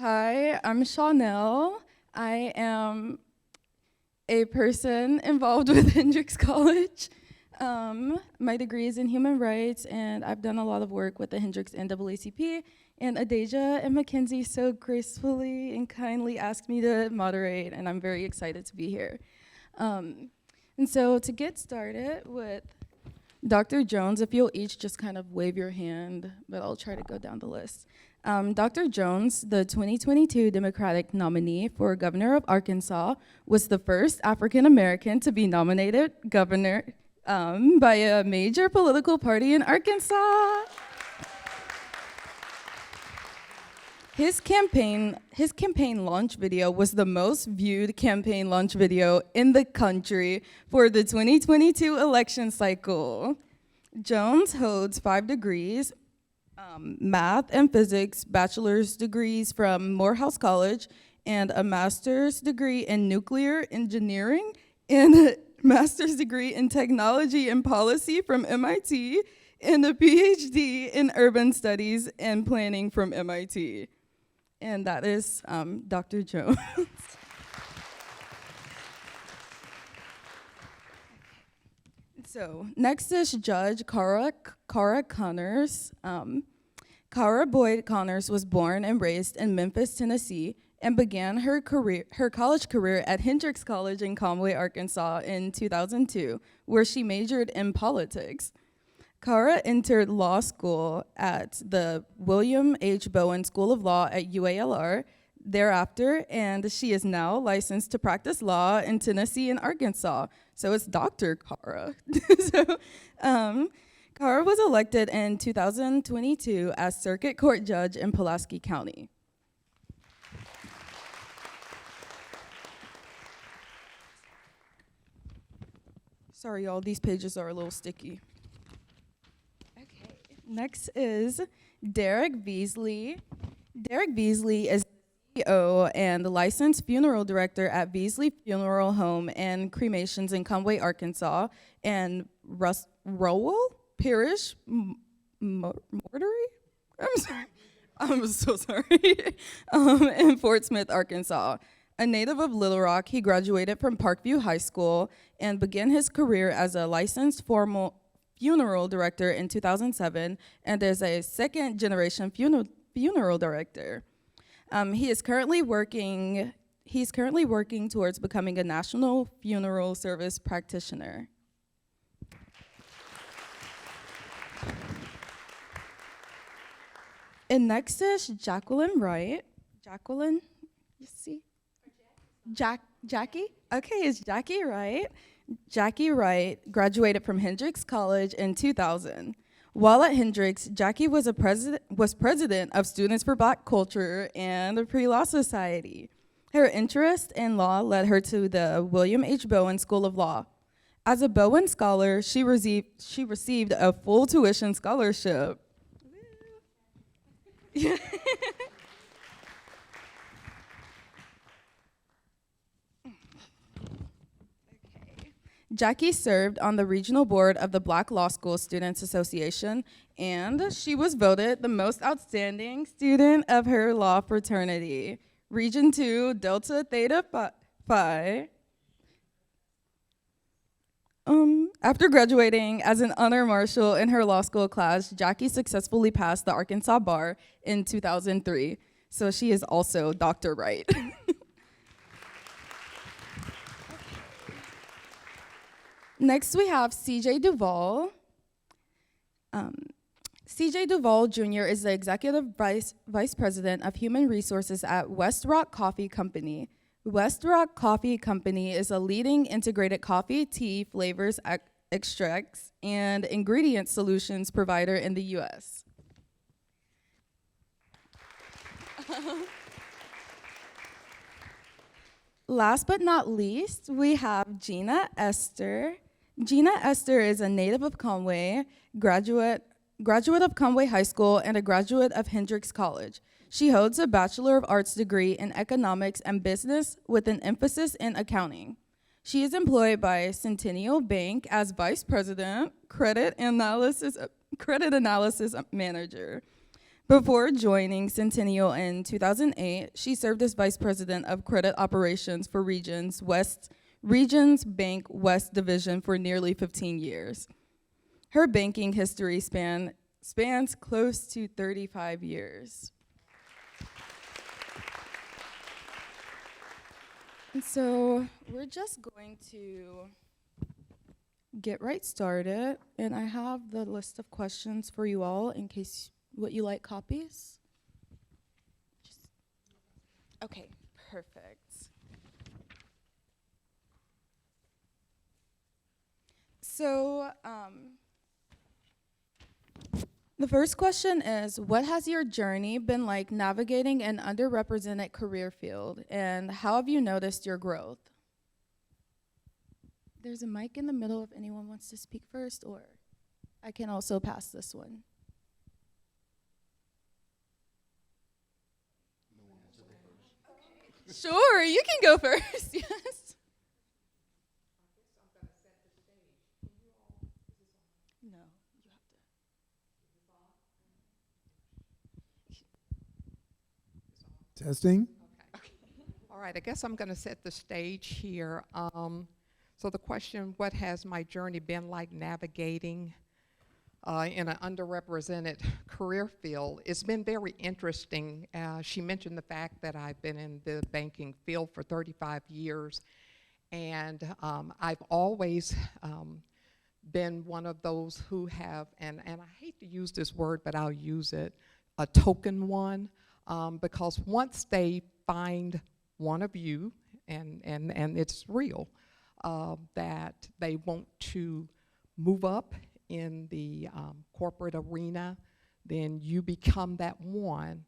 Hi, I'm Chanel. I am a person involved with Hendrix College. My degree is in human rights, and I've done a lot of work with the Hendrix NAACP, and Adeja and Mackenzie so gracefully and kindly asked me to moderate, and I'm very excited to be here. And so to get started with Dr. Jones, if you'll each just kind of wave your hand, but I'll try to go down the list. Dr. Jones, the 2022 Democratic nominee for governor of Arkansas, was the first African American to be nominated governor by a major political party in Arkansas. His campaign launch video was the most viewed campaign launch video in the country for the 2022 election cycle. Jones holds 5 degrees, math and physics, bachelor's degrees from Morehouse College, and a master's degree in nuclear engineering, and a master's degree in technology and policy from MIT, and a PhD in urban studies and planning from MIT. And that is Dr. Jones. So next is Judge Cara Connors. Cara Boyd Connors was born and raised in Memphis, Tennessee, and began her college career at Hendrix College in Conway, Arkansas in 2002, where she majored in politics. Cara entered law school at the William H. Bowen School of Law at UALR thereafter, and she is now licensed to practice law in Tennessee and Arkansas. So it's Dr. Cara. Cara was elected in 2022 as Circuit Court Judge in Pulaski County. Sorry, y'all, these pages are a little sticky. Okay, next is Derrick Veasley. Derrick Veasley is CEO and the licensed funeral director at Veasley Funeral Home and Cremations in Conway, Arkansas, and Rowell Parish Mortuary? I'm sorry. I'm so sorry. In Fort Smith, Arkansas. A native of Little Rock, he graduated from Parkview High School and began his career as a licensed formal funeral director in 2007 and is a second-generation funeral director. He's currently working towards becoming a national funeral service practitioner. And next is Jacqueline Wright. Jacqueline, you see? Jackie? Okay, it's Jackie Wright. Jackie Wright graduated from Hendrix College in 2000. While at Hendrix, Jackie was president of Students for Black Culture and the Pre-Law Society. Her interest in law led her to the William H. Bowen School of Law. As a Bowen scholar, she received a full tuition scholarship. Jackie served on the regional board of the Black Law School Students Association, and she was voted the most outstanding student of her law fraternity, Region 2, Delta Theta Phi. After graduating as an honor marshal in her law school class, Jackie successfully passed the Arkansas bar in 2003, so she is also Dr. Wright. Next, we have CJ Duval. CJ Duval Jr. is the Executive Vice President of Human Resources at Westrock Coffee Company. Westrock Coffee Company is a leading integrated coffee, tea, flavors, extracts, and ingredient solutions provider in the U.S. Last but not least, we have Gena Ester. Gena Ester is a native of Conway, graduate of Conway High School, and a graduate of Hendrix College. She holds a Bachelor of Arts degree in Economics and Business with an emphasis in accounting. She is employed by Centennial Bank as Vice President, Credit Analysis Manager. Before joining Centennial in 2008, she served as Vice President of Credit Operations for Regions Bank West Division for nearly 15 years. Her banking history spans close to 35 years. And so we're just going to get right started, and I have the list of questions for you all in case would you like copies? Okay, perfect. So the first question is, what has your journey been like navigating an underrepresented career field, and how have you noticed your growth? There's a mic in the middle if anyone wants to speak first, or I can also pass this one. Sure, you can go first, yes. No, you have to. Testing. Okay. All right, I guess I'm going to set the stage here. So the question, what has my journey been like navigating in an underrepresented career field? It's been very interesting. She mentioned the fact that I've been in the banking field for 35 years, and I've always been one of those who have, and I hate to use this word, but I'll use it, a token one, because once they find one of you, and it's real, that they want to move up in the corporate arena, then you become that one.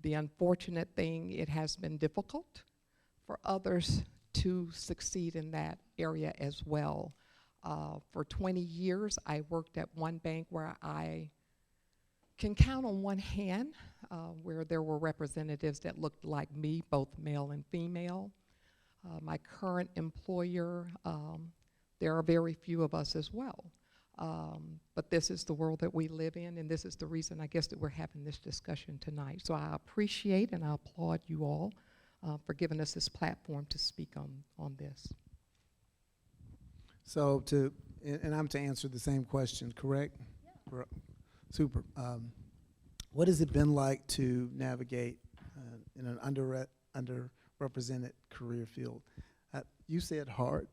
The unfortunate thing, it has been difficult for others to succeed in that area as well. For 20 years, I worked at one bank where I can count on one hand where there were representatives that looked like me, both male and female. My current employer, there are very few of us as well. But this is the world that we live in, and this is the reason, I guess, that we're having this discussion tonight. So I appreciate and I applaud you all for giving us this platform to speak on this. So and I'm to answer the same question, correct? Yeah. Super. What has it been like to navigate in an underrepresented career field? You said hard.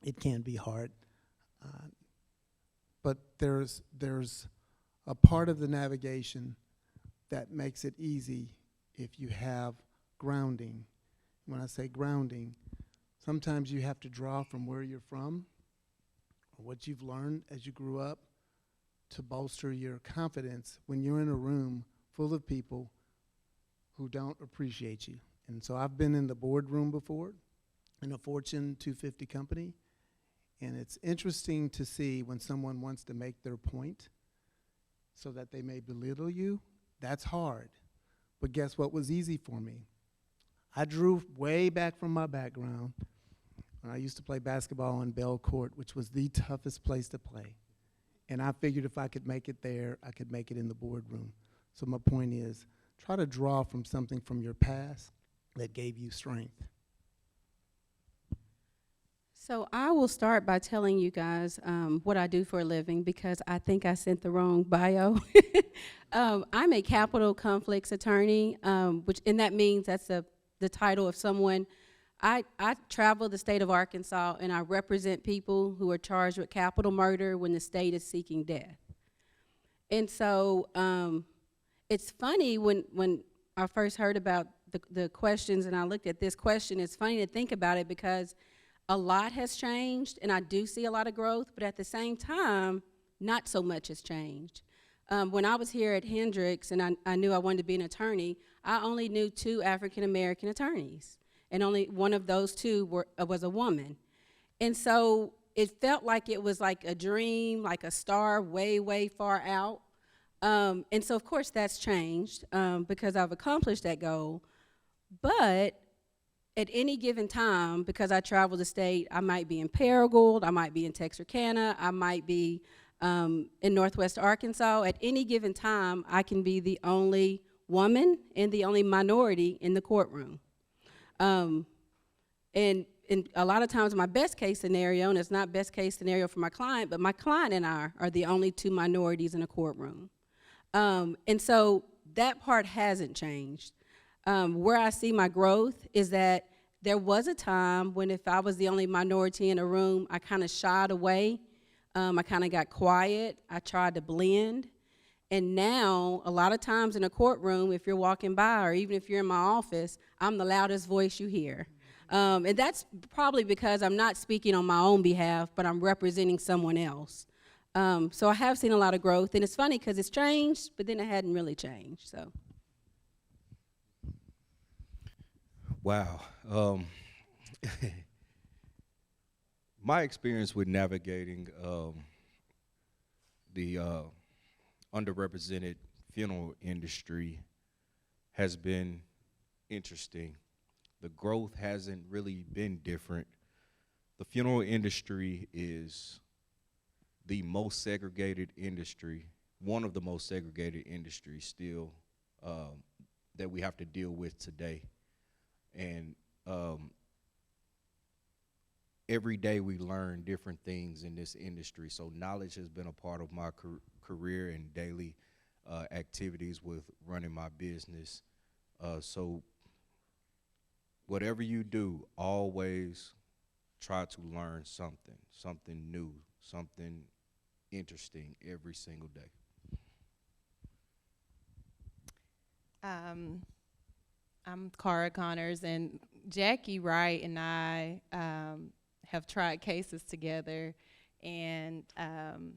It can be hard. But there's a part of the navigation that makes it easy if you have grounding. When I say grounding, sometimes you have to draw from where you're from or what you've learned as you grew up to bolster your confidence when you're in a room full of people who don't appreciate you. And so I've been in the boardroom before in a Fortune 250 company, and it's interesting to see when someone wants to make their point so that they may belittle you. That's hard. But guess what was easy for me? I drew way back from my background when I used to play basketball on Bell Court, which was the toughest place to play. And I figured if I could make it there, I could make it in the boardroom. So my point is, try to draw from something from your past that gave you strength. So I will start by telling you guys what I do for a living, because I think I sent the wrong bio. I'm a capital conflicts attorney, and that means that's the title of someone. I travel the state of Arkansas, and I represent people who are charged with capital murder when the state is seeking death. And so it's funny when I first heard about the questions and I looked at this question, it's funny to think about it because a lot has changed, and I do see a lot of growth, but at the same time, not so much has changed. When I was here at Hendricks and I knew I wanted to be an attorney, I only knew 2 African-American attorneys, and only one of those 2 was a woman. And so it felt like it was like a dream, like a star way, way far out. And so, of course, that's changed because I've accomplished that goal. But at any given time, because I travel the state, I might be in Paragould, I might be in Texarkana, I might be in Northwest Arkansas. At any given time, I can be the only woman and the only minority in the courtroom. And a lot of times my best case scenario, and it's not best case scenario for my client, but my client and I are the only two minorities in a courtroom. And so that part hasn't changed. Where I see my growth is that there was a time when if I was the only minority in a room, I kind of shied away. I kind of got quiet. I tried to blend. And now, a lot of times in a courtroom, if you're walking by or even if you're in my office, I'm the loudest voice you hear. And that's probably because I'm not speaking on my own behalf, but I'm representing someone else. So I have seen a lot of growth, and it's funny because it's changed, but then it hadn't really changed, so. Wow. My experience with navigating the underrepresented funeral industry has been interesting. The growth hasn't really been different. The funeral industry is the most segregated industry, one of the most segregated industries still that we have to deal with today. And every day we learn different things in this industry. So knowledge has been a part of my career and daily activities with running my business. So whatever you do, always try to learn something new, something interesting every single day. I'm Cara Connors, and Jackie Wright and I have tried cases together, and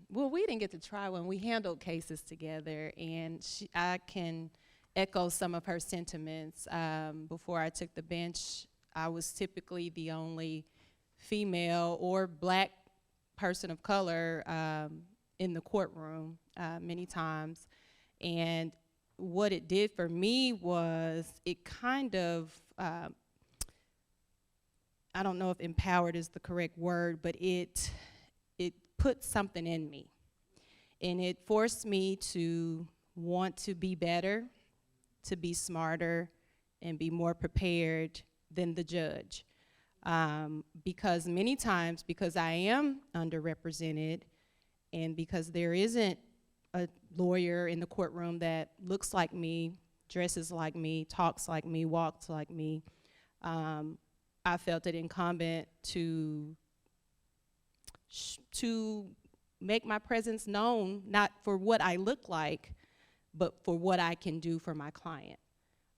well, we didn't get to try one. We handled cases together, and I can echo some of her sentiments. Before I took the bench, I was typically the only female or black person of color in the courtroom many times, and what it did for me was it kind of, I don't know if empowered is the correct word, but it put something in me. And it forced me to want to be better, to be smarter, and be more prepared than the judge. Because many times, because I am underrepresented, and because there isn't a lawyer in the courtroom that looks like me, dresses like me, talks like me, walks like me, I felt it incumbent to make my presence known, not for what I look like, but for what I can do for my client.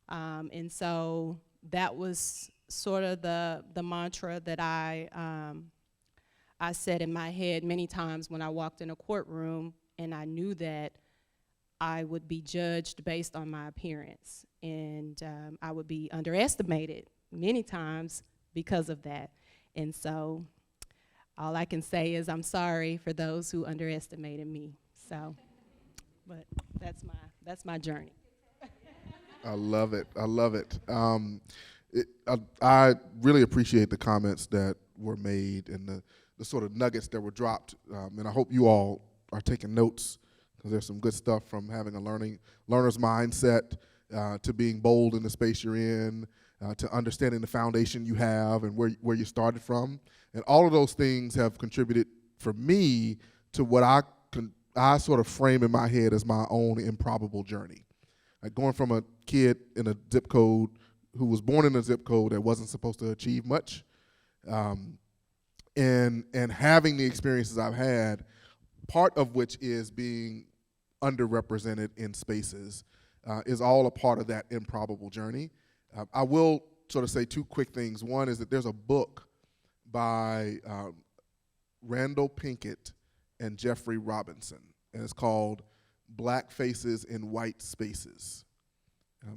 And so that was sort of the mantra that I said in my head many times when I walked in a courtroom, and I knew that I would be judged based on my appearance, and I would be underestimated many times because of that. And so all I can say is I'm sorry for those who underestimated me. So, but that's my journey. I love it. I love it. I really appreciate the comments that were made and the sort of nuggets that were dropped, and I hope you all are taking notes, because there's some good stuff from having a learner's mindset to being bold in the space you're in, to understanding the foundation you have and where you started from. And all of those things have contributed for me to what I sort of frame in my head as my own improbable journey. Like going from a kid in a zip code who was born in a zip code that wasn't supposed to achieve much, and having the experiences I've had, part of which is being underrepresented in spaces, is all a part of that improbable journey. I will sort of say two quick things. One is that there's a book by Randall Pinkett and Jeffrey Robinson, and it's called Black Faces in White Spaces.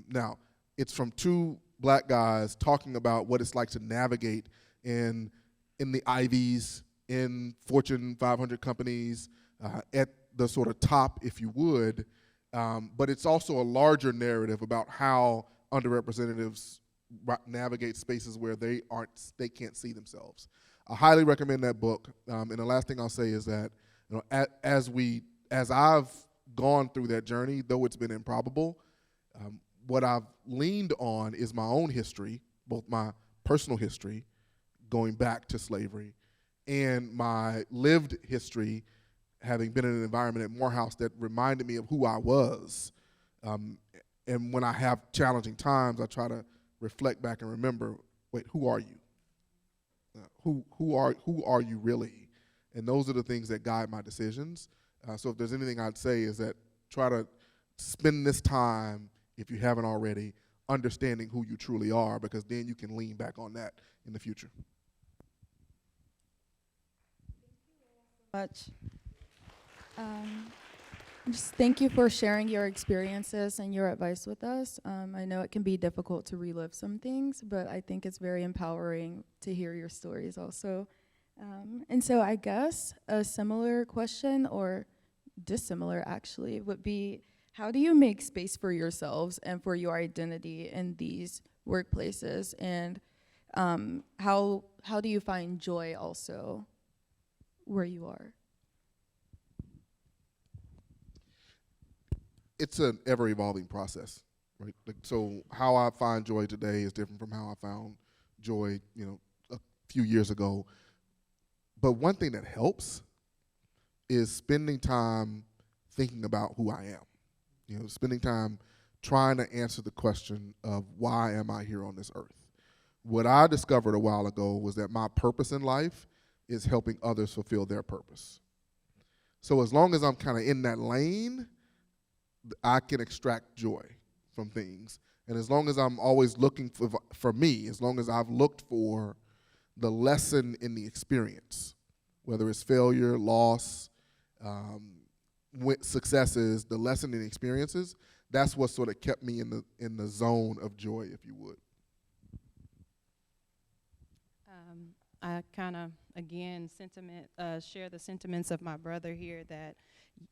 Now, it's from two black guys talking about what it's like to navigate in the Ivies, in Fortune 500 companies, at the sort of top, if you would, but it's also a larger narrative about how underrepresentatives navigate spaces where they can't see themselves. I highly recommend that book, and the last thing I'll say is that You know, as I've gone through that journey, though it's been improbable, what I've leaned on is my own history, both my personal history, going back to slavery, and my lived history, having been in an environment at Morehouse that reminded me of who I was. And when I have challenging times, I try to reflect back and remember, wait, who are you? Who are you really? And those are the things that guide my decisions. So if there's anything I'd say is that try to spend this time, if you haven't already, understanding who you truly are, because then you can lean back on that in the future. Much. Just thank you for sharing your experiences and your advice with us. I know it can be difficult to relive some things, but I think it's very empowering to hear your stories also. And so I guess a similar question, or dissimilar actually, would be, how do you make space for yourselves and for your identity in these workplaces? And how do you find joy also where you are? It's an ever-evolving process, right? Like, so how I find joy today is different from how I found joy, a few years ago. But one thing that helps is spending time thinking about who I am. Spending time trying to answer the question of, why am I here on this earth? What I discovered a while ago was that my purpose in life is helping others fulfill their purpose. So as long as I'm kind of in that lane, I can extract joy from things. And as long as I'm always looking for me, as long as I've looked for the lesson in the experience, whether it's failure, loss, successes, the lesson in the experiences, that's what sort of kept me in the zone of joy, if you would. I kind of, again, share the sentiments of my brother here, that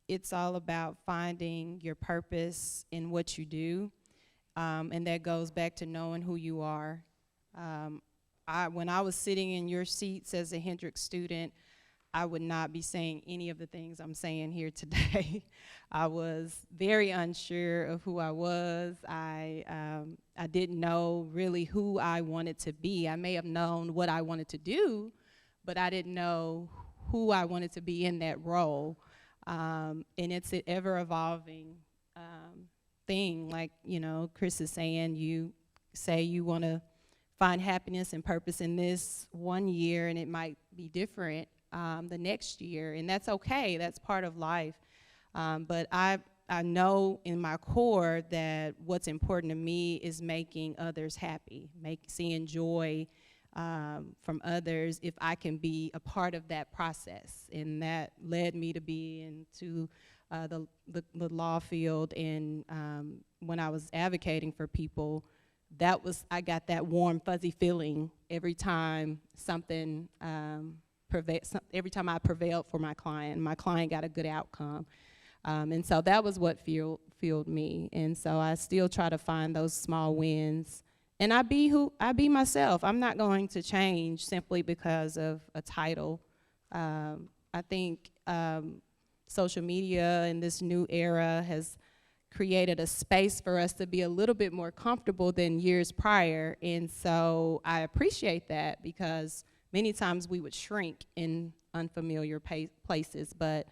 it's all about finding your purpose in what you do, and that goes back to knowing who you are. When I was sitting in your seats as a Hendricks student, I would not be saying any of the things I'm saying here today. I was very unsure of who I was. I didn't know really who I wanted to be. I may have known what I wanted to do, but I didn't know who I wanted to be in that role. And it's an ever-evolving thing. Like, Chris is saying, you say you want to find happiness and purpose in this one year, and it might be different the next year, and that's okay. That's part of life. But I know in my core that what's important to me is making others happy, seeing joy from others if I can be a part of that process. And that led me to be into the law field. And when I was advocating for people, I got that warm, fuzzy feeling every time something every time I prevailed for my client got a good outcome. And so that was what fueled me. And so I still try to find those small wins. And I be myself. I'm not going to change simply because of a title. I think social media in this new era has created a space for us to be a little bit more comfortable than years prior. And so I appreciate that, because many times we would shrink in unfamiliar places, but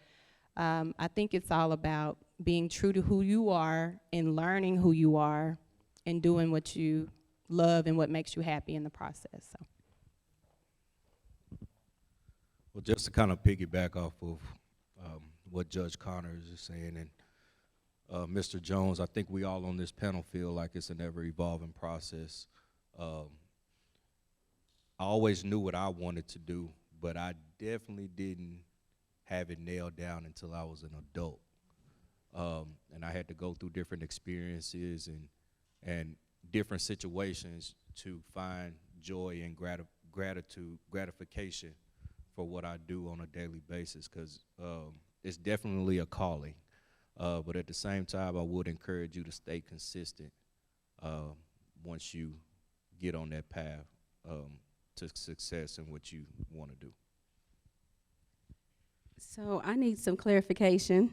I think it's all about being true to who you are and learning who you are and doing what you love and what makes you happy in the process. So. Well, just to kind of piggyback off of what Judge Connors is saying, and Mr. Jones, I think we all on this panel feel like it's an ever-evolving process. I always knew what I wanted to do, but I definitely didn't have it nailed down until I was an adult. And I had to go through different experiences and different situations to find joy and gratification for what I do on a daily basis, because it's definitely a calling. But at the same time, I would encourage you to stay consistent once you get on that path to success and what you want to do. So I need some clarification.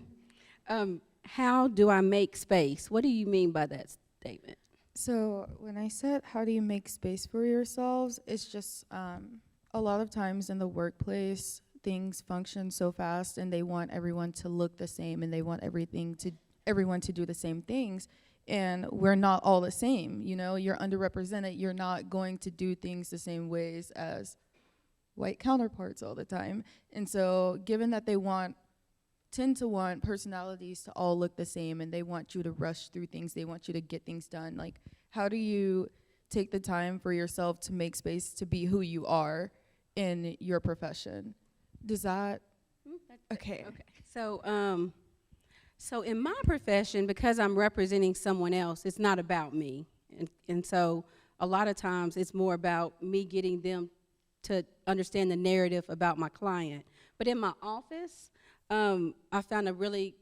How do I make space? What do you mean by that statement? So when I said how do you make space for yourselves, it's just a lot of times in the workplace, things function so fast and they want everyone to look the same and they want everyone to do the same things. And we're not all the same, you know, you're underrepresented, you're not going to do things the same ways as white counterparts all the time. And so given that they tend to want personalities to all look the same and they want you to rush through things, they want you to get things done, like how do you take the time for yourself to make space to be who you are in your profession? Does that okay. So in my profession, because I'm representing someone else, it's not about me. And so a lot of times it's more about me getting them to understand the narrative about my client. But in my office, I found a really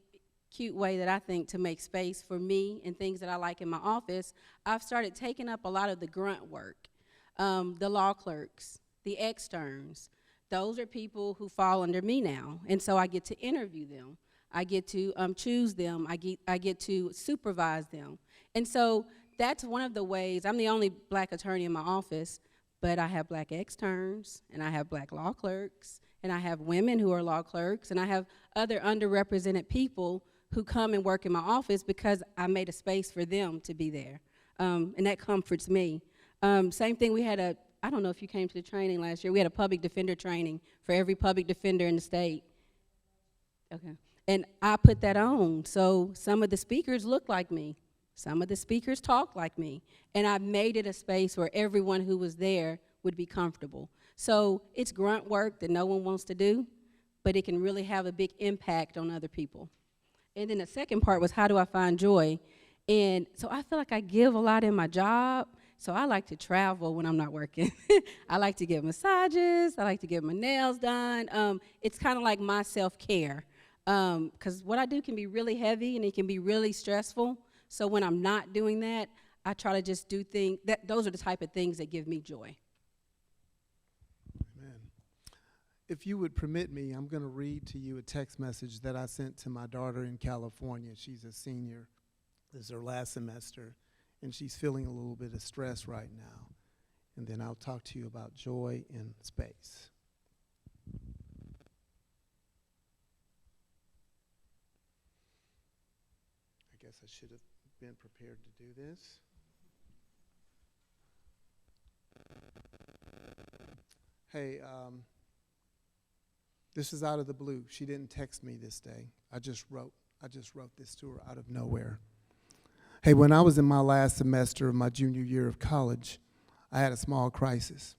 cute way that I think to make space for me and things that I like in my office. I've started taking up a lot of the grunt work, the law clerks, the externs. Those are people who fall under me now, and so I get to interview them. I get to choose them. I get to supervise them. And so that's one of the ways. I'm the only black attorney in my office, but I have black externs, and I have black law clerks, and I have women who are law clerks, and I have other underrepresented people who come and work in my office because I made a space for them to be there. And that comforts me. Same thing, we had I don't know if you came to the training last year, we had a public defender training for every public defender in the state. Okay. And I put that on. So some of the speakers look like me. Some of the speakers talk like me. And I made it a space where everyone who was there would be comfortable. So it's grunt work that no one wants to do, but it can really have a big impact on other people. And then the second part was, how do I find joy? And so I feel like I give a lot in my job, so I like to travel when I'm not working. I like to get massages. I like to get my nails done. It's kind of like my self-care. Because what I do can be really heavy and it can be really stressful. So when I'm not doing that, I try to just do things, those are the type of things that give me joy. Amen. If you would permit me, I'm going to read to you a text message that I sent to my daughter in California. She's a senior. This is her last semester, and she's feeling a little bit of stress right now. And then I'll talk to you about joy in space. I guess I should have been prepared to do this. Hey, this is out of the blue. She didn't text me this day. I just wrote this to her out of nowhere. Hey, when I was in my last semester of my junior year of college, I had a small crisis.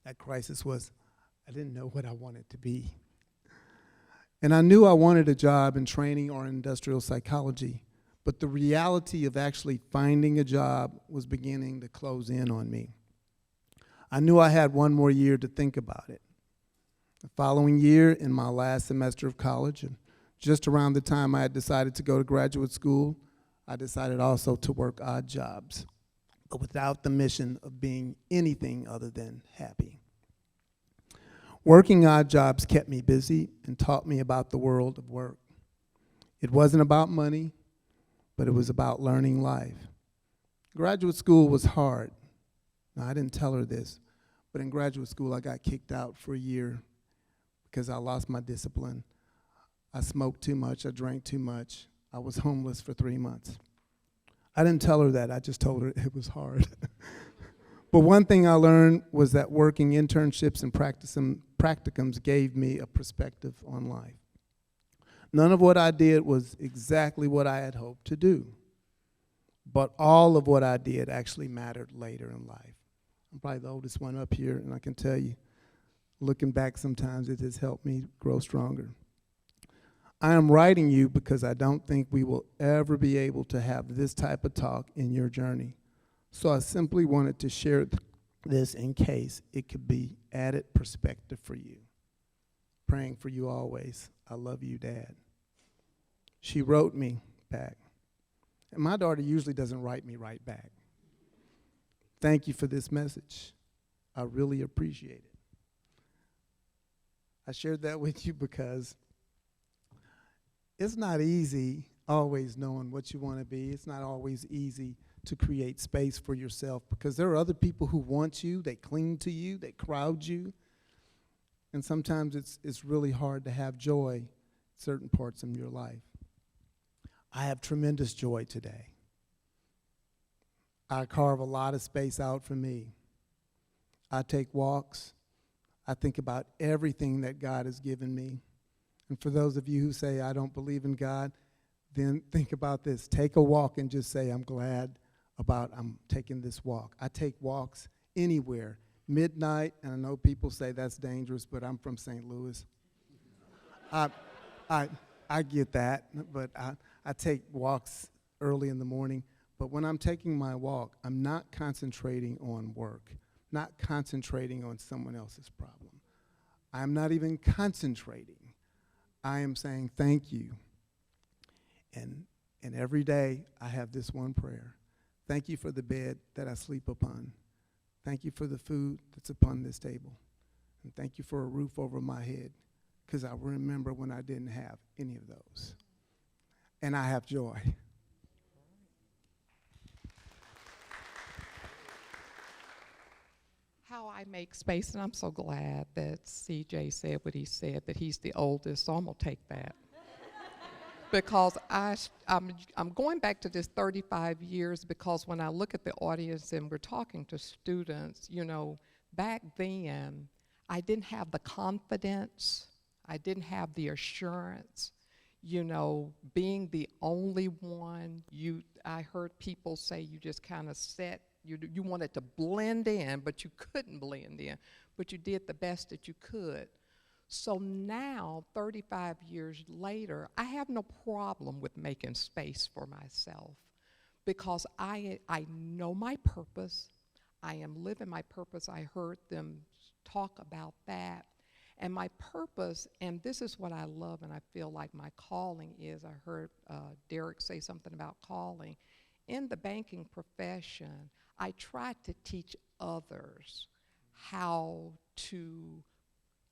That crisis was I didn't know what I wanted to be. And I knew I wanted a job in training or industrial psychology, but the reality of actually finding a job was beginning to close in on me. I knew I had one more year to think about it. The following year, in my last semester of college, and just around the time I had decided to go to graduate school, I decided also to work odd jobs, but without the mission of being anything other than happy. Working odd jobs kept me busy and taught me about the world of work. It wasn't about money, but it was about learning life. Graduate school was hard. Now, I didn't tell her this, but in graduate school, I got kicked out for a year because I lost my discipline. I smoked too much, I drank too much. I was homeless for 3 months. I didn't tell her that, I just told her it was hard. But one thing I learned was that working internships and practicums gave me a perspective on life. None of what I did was exactly what I had hoped to do, but all of what I did actually mattered later in life. I'm probably the oldest one up here, and I can tell you, looking back sometimes it has helped me grow stronger. I am writing you because I don't think we will ever be able to have this type of talk in your journey. So I simply wanted to share this in case it could be added perspective for you. Praying for you always. I love you, Dad. She wrote me back. And my daughter usually doesn't write me right back. Thank you for this message. I really appreciate it. I shared that with you because it's not easy always knowing what you want to be. It's not always easy to create space for yourself because there are other people who want you, they cling to you, they crowd you. And sometimes it's really hard to have joy in certain parts of your life. I have tremendous joy today. I carve a lot of space out for me. I take walks. I think about everything that God has given me. And for those of you who say, I don't believe in God, then think about this. Take a walk and just say, I'm glad about I'm taking this walk. I take walks anywhere. Midnight, and I know people say that's dangerous, but I'm from St. Louis. I get that, but I take walks early in the morning. But when I'm taking my walk, I'm not concentrating on work, not concentrating on someone else's problem. I'm not even concentrating. I am saying thank you. And every day I have this one prayer. Thank you for the bed that I sleep upon. Thank you for the food that's upon this table. And thank you for a roof over my head, because I remember when I didn't have any of those. And I have joy. How I make space, and I'm so glad that CJ said what he said, that he's the oldest, so I'm gonna take that. Because I'm going back to this 35 years, because when I look at the audience and we're talking to students, you know, back then, I didn't have the confidence, I didn't have the assurance, you know, being the only one. I heard people say you just kind of you wanted to blend in, but you couldn't blend in, but you did the best that you could. So now, 35 years later, I have no problem with making space for myself, because I know my purpose. I am living my purpose. I heard them talk about that. And my purpose, and this is what I love and I feel like my calling is, I heard Derrick say something about calling. In the banking profession, I try to teach others how to,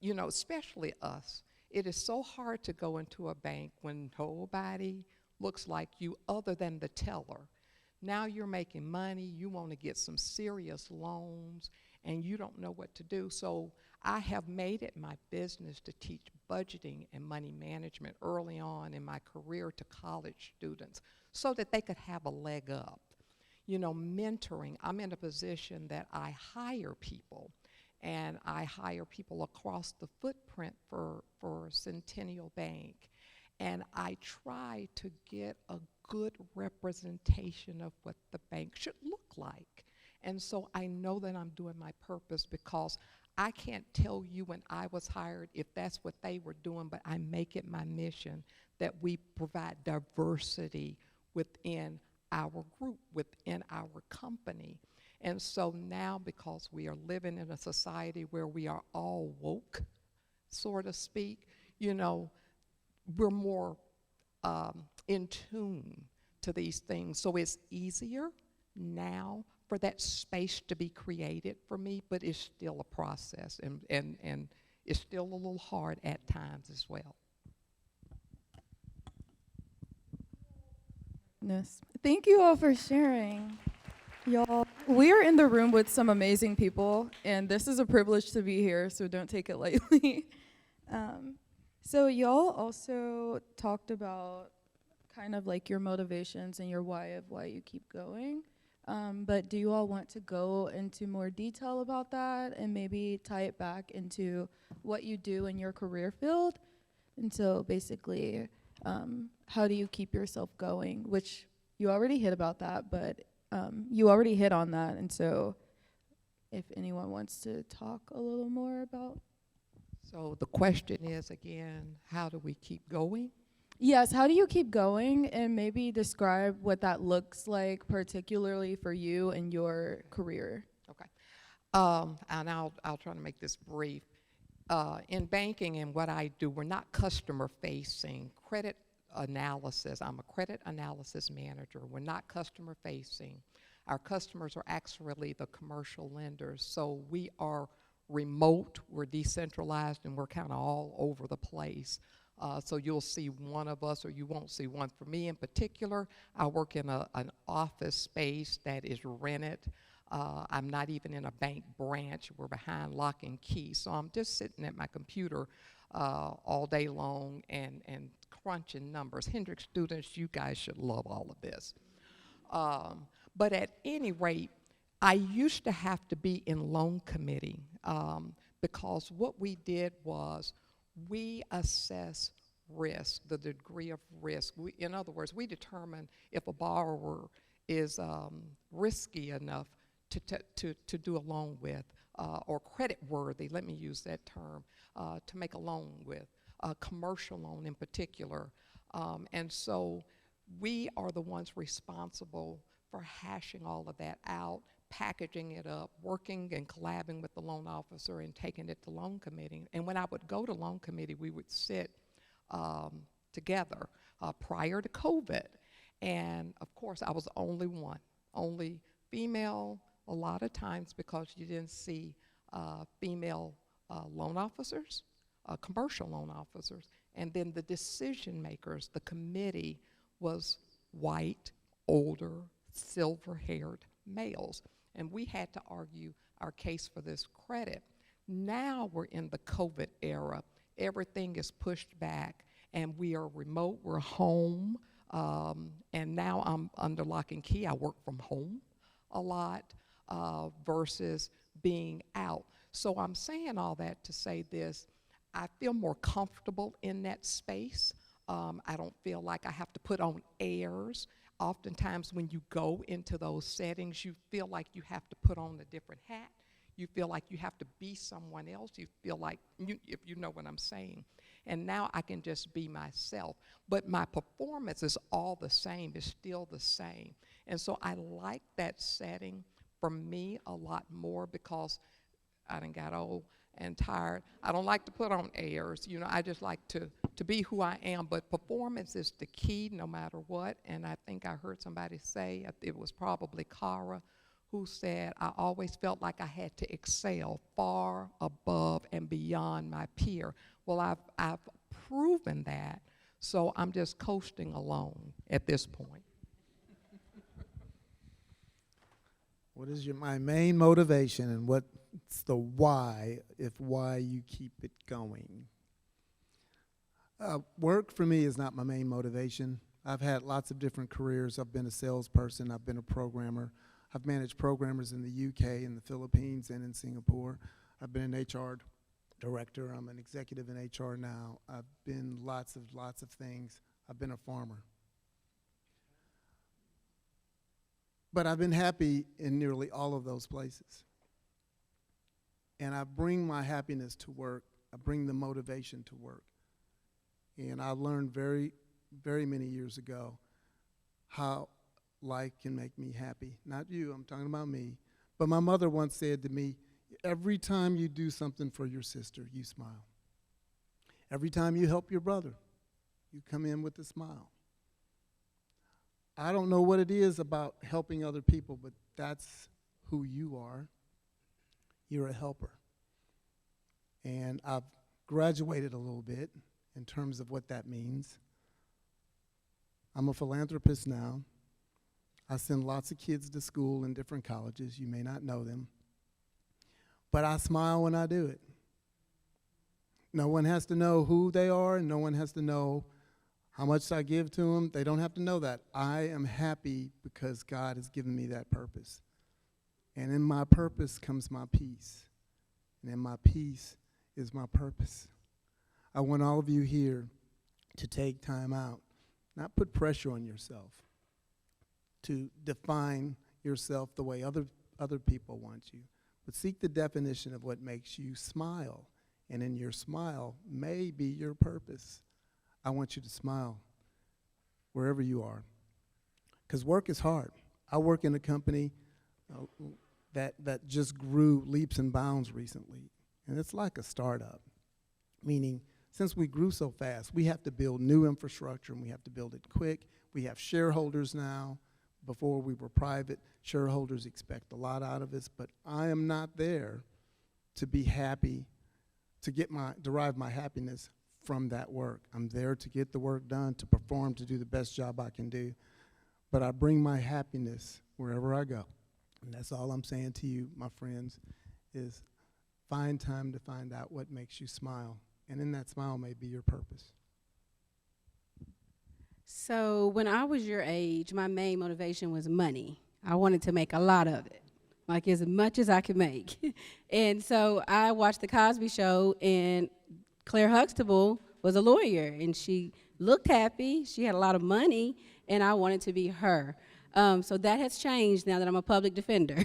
you know, especially us. It is so hard to go into a bank when nobody looks like you other than the teller. Now you're making money, you want to get some serious loans, and you don't know what to do. So I have made it my business to teach budgeting and money management early on in my career to college students so that they could have a leg up. You know, mentoring, I'm in a position that I hire people, and I hire people across the footprint for Centennial Bank. And I try to get a good representation of what the bank should look like. And so I know that I'm doing my purpose, because I can't tell you when I was hired if that's what they were doing, but I make it my mission that we provide diversity within our group, within our company. And so now, because we are living in a society where we are all woke, so to speak, you know, we're more in tune to these things. So it's easier now for that space to be created for me, but it's still a process, and it's still a little hard at times as well. Yes. Thank you all for sharing. Y'all, we're in the room with some amazing people, and this is a privilege to be here, so don't take it lightly. So y'all also talked about kind of like your motivations and your why of why you keep going. But do you all want to go into more detail about that and maybe tie it back into what you do in your career field? And so basically, how do you keep yourself going? Which you already hit about that, but you already hit on that. And so if anyone wants to talk a little more about. So the question is, again, how do we keep going? Yes, how do you keep going, and maybe describe what that looks like, particularly for you and your career. Okay. And I'll try to make this brief. In banking and what I do, we're not customer facing. Credit analysis, I'm a credit analysis manager. We're not customer facing. Our customers are actually the commercial lenders. So we are remote, we're decentralized, and we're kind of all over the place. So you'll see one of us or you won't see one. For me in particular, I work in an office space that is rented. I'm not even in a bank branch. We're behind lock and key. So I'm just sitting at my computer all day long and crunching numbers. Hendrick students, you guys should love all of this. But at any rate, I used to have to be in loan committee because what we did was we assess risk, the degree of risk. In other words, we determine if a borrower is risky enough to do a loan with, or credit worthy, let me use that term, to make a loan with, a commercial loan in particular. And so we are the ones responsible for hashing all of that out, packaging it up, working and collabing with the loan officer and taking it to loan committee. And when I would go to loan committee, we would sit together prior to COVID. And of course, I was the only female a lot of times because you didn't see female loan officers, commercial loan officers. And then the decision makers, the committee was white, older, silver-haired males. And we had to argue our case for this credit. Now we're in the COVID era. Everything is pushed back, and we are remote, we're home, and now I'm under lock and key. I work from home a lot versus being out. So I'm saying all that to say this: I feel more comfortable in that space. I don't feel like I have to put on airs. Oftentimes when you go into those settings, you feel like you have to put on a different hat. You feel like you have to be someone else. You feel like, if you know what I'm saying. And now I can just be myself. But my performance is all the same, it's still the same. And so I like that setting for me a lot more because I done got old and tired. I don't like to put on airs. You know, I just like to be who I am. But performance is the key no matter what. And I think I heard somebody say, it was probably Cara, who said, I always felt like I had to excel far above and beyond my peer. Well, I've proven that, so I'm just coasting along at this point. What is my main motivation, and what's the why, if why you keep it going? Work for me is not my main motivation. I've had lots of different careers. I've been a salesperson, I've been a programmer. I've managed programmers in the UK, in the Philippines, and in Singapore. I've been an HR director. I'm an executive in HR now. I've been lots of things. I've been a farmer. But I've been happy in nearly all of those places. And I bring my happiness to work. I bring the motivation to work. And I learned very, very many years ago how life can make me happy. Not you, I'm talking about me. But my mother once said to me, every time you do something for your sister, you smile. Every time you help your brother, you come in with a smile. I don't know what it is about helping other people, but that's who you are. You're a helper. And I've graduated a little bit in terms of what that means. I'm a philanthropist now. I send lots of kids to school in different colleges. You may not know them. But I smile when I do it. No one has to know who they are, and no one has to know how much I give to them. They don't have to know that. I am happy because God has given me that purpose. And in my purpose comes my peace. And in my peace is my purpose. I want all of you here to take time out, not put pressure on yourself, to define yourself the way other people want you, but seek the definition of what makes you smile. And in your smile may be your purpose. I want you to smile wherever you are, because work is hard. I work in a company that just grew leaps and bounds recently, and it's like a startup, meaning since we grew so fast, we have to build new infrastructure, and we have to build it quick. We have shareholders now. Before we were private, shareholders expect a lot out of us, but I am not there to be happy, to derive my happiness from that work. I'm there to get the work done, to perform, to do the best job I can do. But I bring my happiness wherever I go. And that's all I'm saying to you, my friends, is find time to find out what makes you smile. And in that smile may be your purpose. So when I was your age, my main motivation was money. I wanted to make a lot of it, like as much as I could make. And so I watched The Cosby Show, and Claire Huxtable was a lawyer, and she looked happy, she had a lot of money, and I wanted to be her. So that has changed now that I'm a public defender.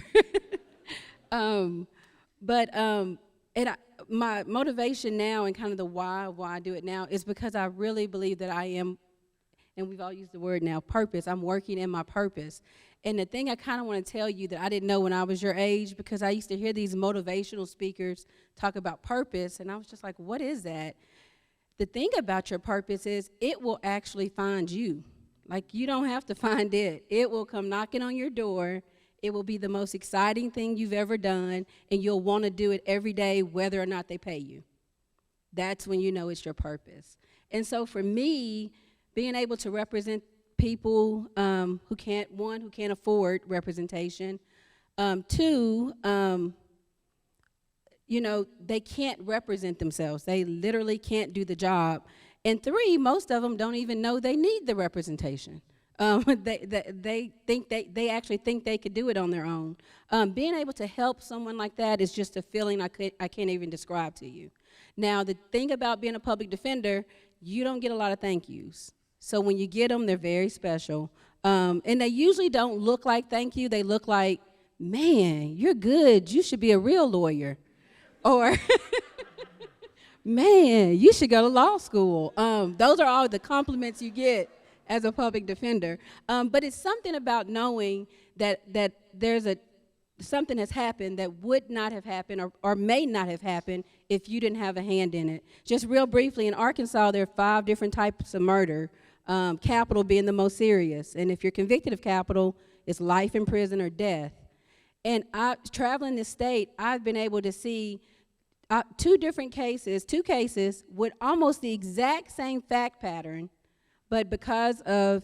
My motivation now and kind of the why I do it now is because I really believe that I am, and we've all used the word now, purpose. I'm working in my purpose. And the thing I kind of want to tell you that I didn't know when I was your age, because I used to hear these motivational speakers talk about purpose, and I was just like, what is that? The thing about your purpose is it will actually find you. Like, you don't have to find it. It will come knocking on your door. It will be the most exciting thing you've ever done, and you'll want to do it every day whether or not they pay you. That's when you know it's your purpose. And so for me, being able to represent people who can't afford representation, two, they can't represent themselves. They literally can't do the job. And three, most of them don't even know they need the representation. They actually think they could do it on their own. Being able to help someone like that is just a feeling I can't even describe to you. Now, the thing about being a public defender, you don't get a lot of thank yous. So when you get them, they're very special. And they usually don't look like thank you. They look like, man, you're good. You should be a real lawyer. Or, man, you should go to law school. Those are all the compliments you get as a public defender. But it's something about knowing that there's something has happened that would not have happened or may not have happened if you didn't have a hand in it. Just real briefly, in Arkansas, there are 5 different types of murder, capital being the most serious. And if you're convicted of capital, it's life in prison or death. And traveling the state, I've been able to see 2 cases with almost the exact same fact pattern, but because of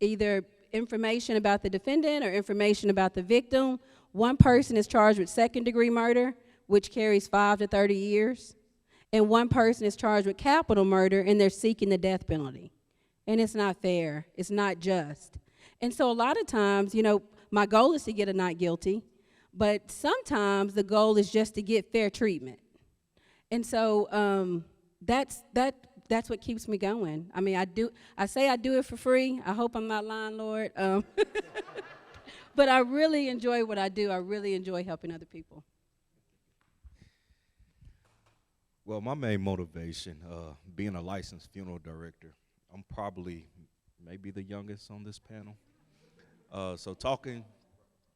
either information about the defendant or information about the victim, one person is charged with second-degree murder, which carries 5 to 30 years, and one person is charged with capital murder, and they're seeking the death penalty. And it's not fair. It's not just. And so a lot of times, my goal is to get a not guilty, but sometimes the goal is just to get fair treatment. And so that's what keeps me going. I mean, I say I do it for free. I hope I'm not lying, Lord. But I really enjoy what I do. I really enjoy helping other people. Well, my main motivation, being a licensed funeral director, I'm probably maybe the youngest on this panel. So talking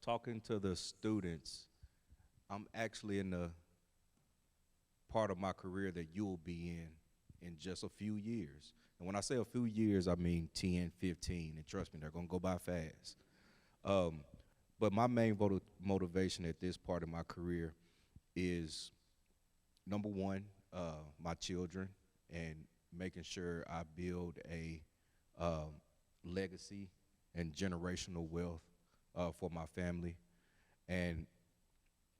to the students, I'm actually in the part of my career that you'll be in just a few years. And when I say a few years, I mean 10, 15, and trust me, they're gonna go by fast. But my main motivation at this part of my career is, number one, my children, and making sure I build a legacy and generational wealth for my family. And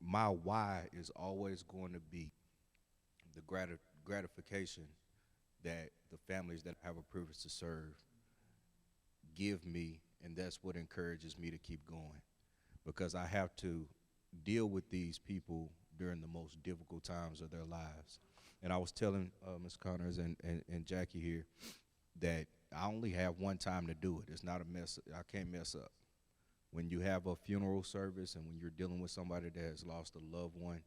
my why is always going to be the gratification that the families that I have a privilege to serve give me, and that's what encourages me to keep going, because I have to deal with these people during the most difficult times of their lives. And I was telling Ms. Connors and Jackie here that I only have one time to do it. It's not a mess. I can't mess up. When you have a funeral service and when you're dealing with somebody that has lost a loved one,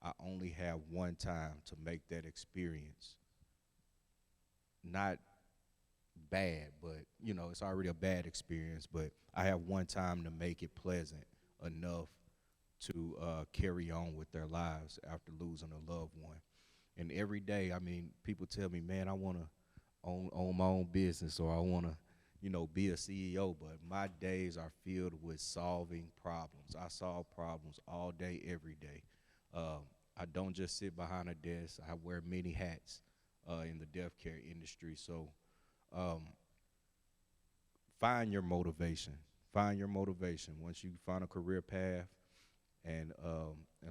I only have one time to make that experience not bad, but it's already a bad experience, but I have one time to make it pleasant enough to carry on with their lives after losing a loved one. And every day, I mean, people tell me, man, I want to own my own business, or I want to, be a CEO, but my days are filled with solving problems. I solve problems all day, every day. I don't just sit behind a desk. I wear many hats in the deaf care industry. So find your motivation. Find your motivation. Once you find a career path, and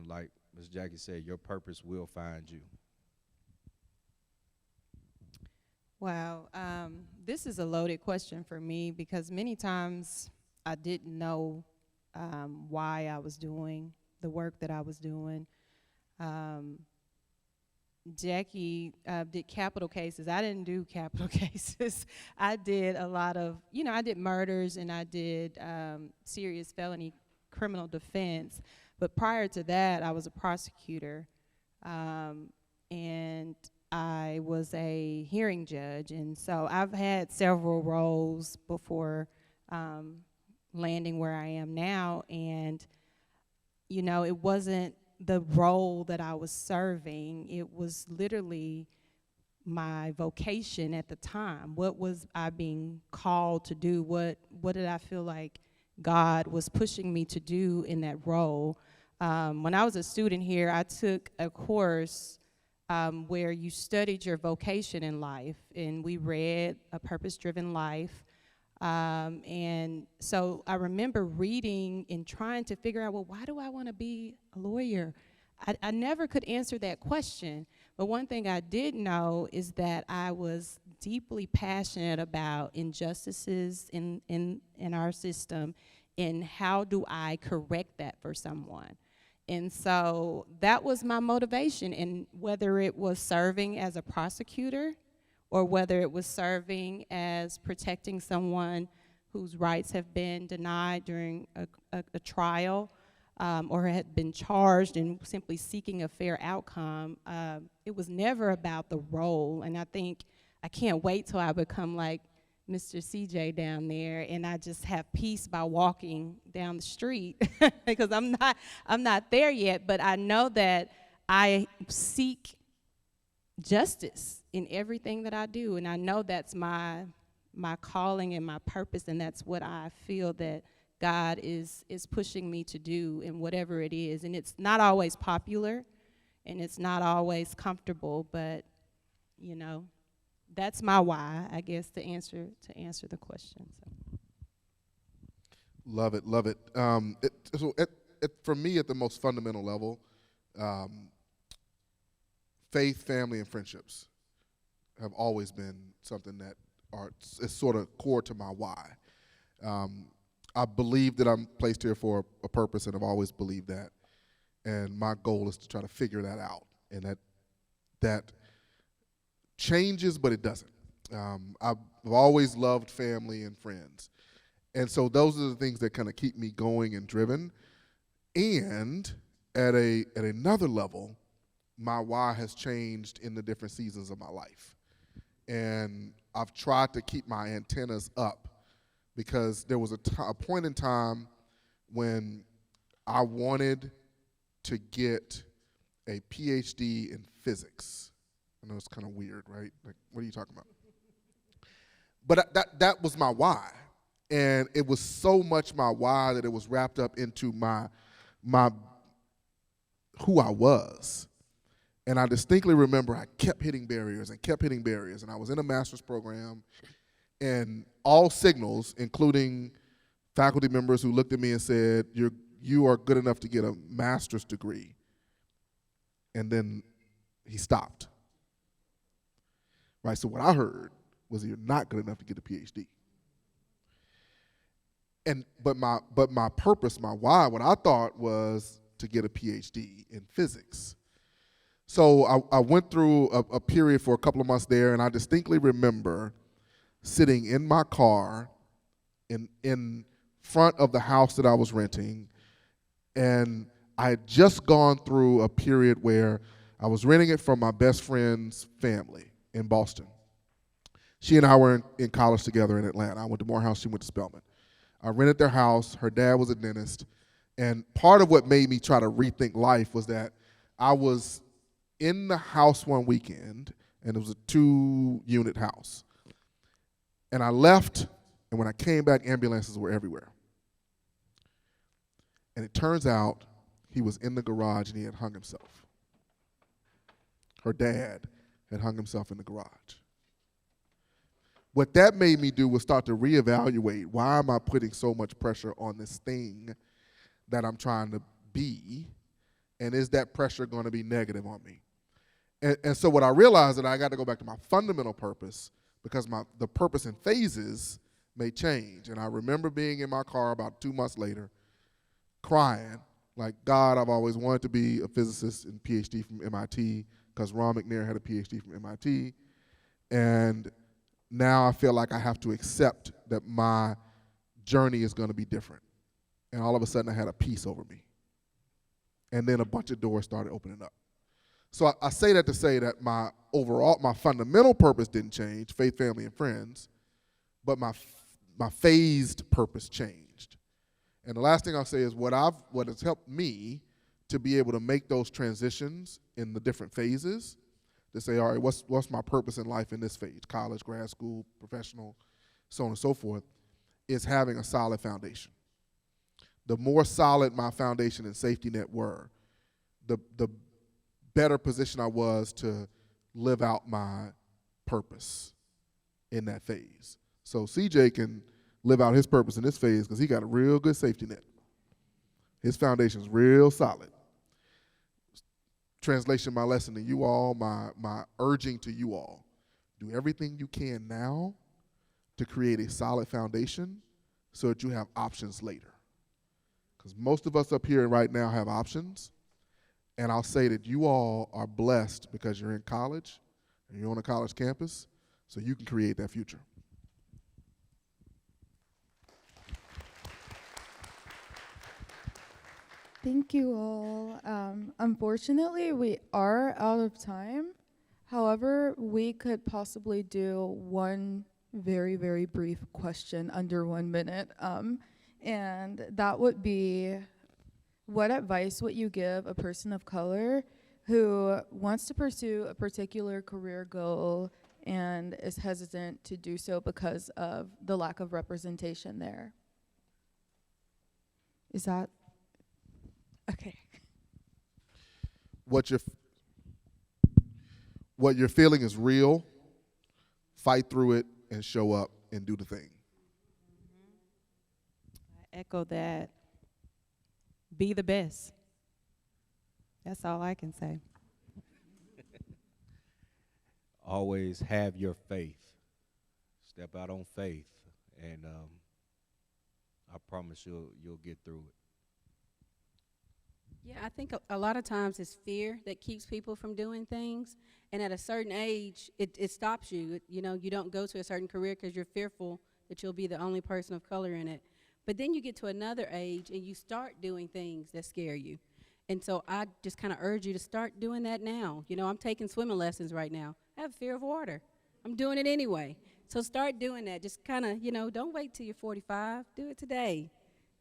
like Ms. Jackie said, your purpose will find you. Wow, this is a loaded question for me because many times I didn't know why I was doing the work that I was doing. Jackie did capital cases. I didn't do capital cases. I did a lot of, I did murders and I did serious felony criminal defense. But prior to that, I was a prosecutor. And I was a hearing judge. And so I've had several roles before landing where I am now. And, it wasn't the role that I was serving. It was literally my vocation at the time. What was I being called to do? What did I feel like God was pushing me to do in that role? When I was a student here, I took a course where you studied your vocation in life, and we read A Purpose-Driven Life. And so I remember reading and trying to figure out, well, why do I want to be a lawyer? I never could answer that question. But one thing I did know is that I was deeply passionate about injustices in our system, and how do I correct that for someone. And so that was my motivation, and whether it was serving as a prosecutor or whether it was serving as protecting someone whose rights have been denied during a trial, or had been charged and simply seeking a fair outcome, it was never about the role. And I think I can't wait till I become like Mr. CJ down there and I just have peace by walking down the street because I'm not there yet, but I know that I seek justice in everything that I do, and I know that's my calling and my purpose, and that's what I feel that God is pushing me to do in whatever it is. And it's not always popular, and it's not always comfortable, but that's my why, I guess, to answer the question. So. Love it, love it. For me, at the most fundamental level, faith, family, and friendships have always been something that is sort of core to my why. I believe that I'm placed here for a purpose, and I've always believed that. And my goal is to try to figure that out, and that changes, but it doesn't. I've always loved family and friends. And so those are the things that kind of keep me going and driven. And at another level, my why has changed in the different seasons of my life. And I've tried to keep my antennas up because there was a point in time when I wanted to get a PhD in physics. I know it's kind of weird, right? Like, what are you talking about? But that was my why. And it was so much my why that it was wrapped up into my who I was. And I distinctly remember I kept hitting barriers, and I was in a master's program, and all signals, including faculty members who looked at me and said, you are good enough to get a master's degree. And then he stopped. Right, so what I heard was you're not good enough to get a PhD. But my purpose, my why, what I thought was to get a PhD in physics. So I went through a period for a couple of months there, and I distinctly remember sitting in my car in front of the house that I was renting, and I had just gone through a period where I was renting it from my best friend's family in Boston. She and I were in college together in Atlanta. I went to Morehouse, she went to Spelman. I rented their house, her dad was a dentist, and part of what made me try to rethink life was that I was in the house one weekend, and it was a 2-unit house. And I left, and when I came back, ambulances were everywhere. And it turns out he was in the garage and he had hung himself. her dad had hung himself in the garage. What that made me do was start to reevaluate, why am I putting so much pressure on this thing that I'm trying to be, and is that pressure going to be negative on me? And so what I realized that I got to go back to my fundamental purpose, because the purpose in phases may change. And I remember being in my car about 2 months later, crying, like, God, I've always wanted to be a physicist and PhD from MIT, because Ron McNair had a PhD from MIT. And now I feel like I have to accept that my journey is going to be different. And all of a sudden I had a peace over me. And then a bunch of doors started opening up. So I say that to say that my fundamental purpose didn't change, faith, family, and friends, but my phased purpose changed. And the last thing I'll say is what has helped me to be able to make those transitions in the different phases, to say, all right, what's my purpose in life in this phase, college, grad school, professional, so on and so forth, is having a solid foundation. The more solid my foundation and safety net were, the better position I was to live out my purpose in that phase. So CJ can live out his purpose in this phase because he got a real good safety net. His foundation's real solid. Translation, my lesson to you all, my urging to you all, do everything you can now to create a solid foundation so that you have options later. Because most of us up here right now have options, and I'll say that you all are blessed because you're in college, and you're on a college campus, so you can create that future. Thank you all. Unfortunately, we are out of time. However, we could possibly do one very, very brief question under 1 minute. And that would be, what advice would you give a person of color who wants to pursue a particular career goal and is hesitant to do so because of the lack of representation there? Is that okay? What you're feeling is real. Fight through it and show up and do the thing. I echo that. Be the best. That's all I can say. Always have your faith. Step out on faith, and I promise you'll get through it. Yeah, I think a lot of times it's fear that keeps people from doing things. And at a certain age, it stops you. You know, you don't go to a certain career because you're fearful that you'll be the only person of color in it. But then you get to another age and you start doing things that scare you. And so I just kind of urge you to start doing that now. You know, I'm taking swimming lessons right now. I have fear of water. I'm doing it anyway. So start doing that. Just kind of, you know, don't wait till you're 45. Do it today.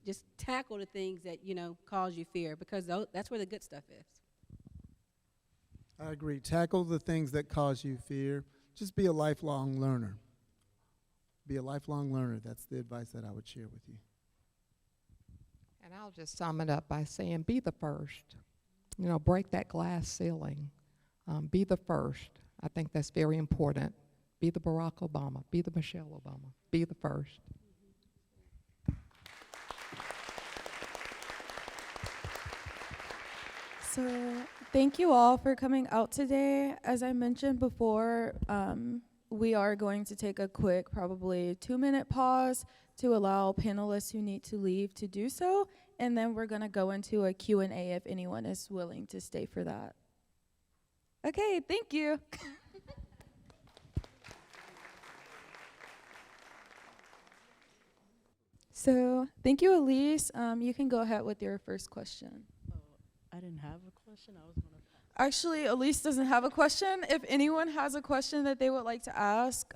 Just tackle the things that, you know, cause you fear, because that's where the good stuff is. I agree. Tackle the things that cause you fear. Just be a lifelong learner. Be a lifelong learner. That's the advice that I would share with you. And I'll just sum it up by saying, be the first. You know, break that glass ceiling. Be the first. I think that's very important. Be the Barack Obama. Be the Michelle Obama. Be the first. So thank you all for coming out today. As I mentioned before, we are going to take a quick, probably 2-minute pause to allow panelists who need to leave to do so, and then we're going to go into a Q&A if anyone is willing to stay for that. Okay, thank you. So thank you, Elise. You can go ahead with your first question. I didn't have a question. I was gonna. Actually, Elise doesn't have a question. If anyone has a question that they would like to ask,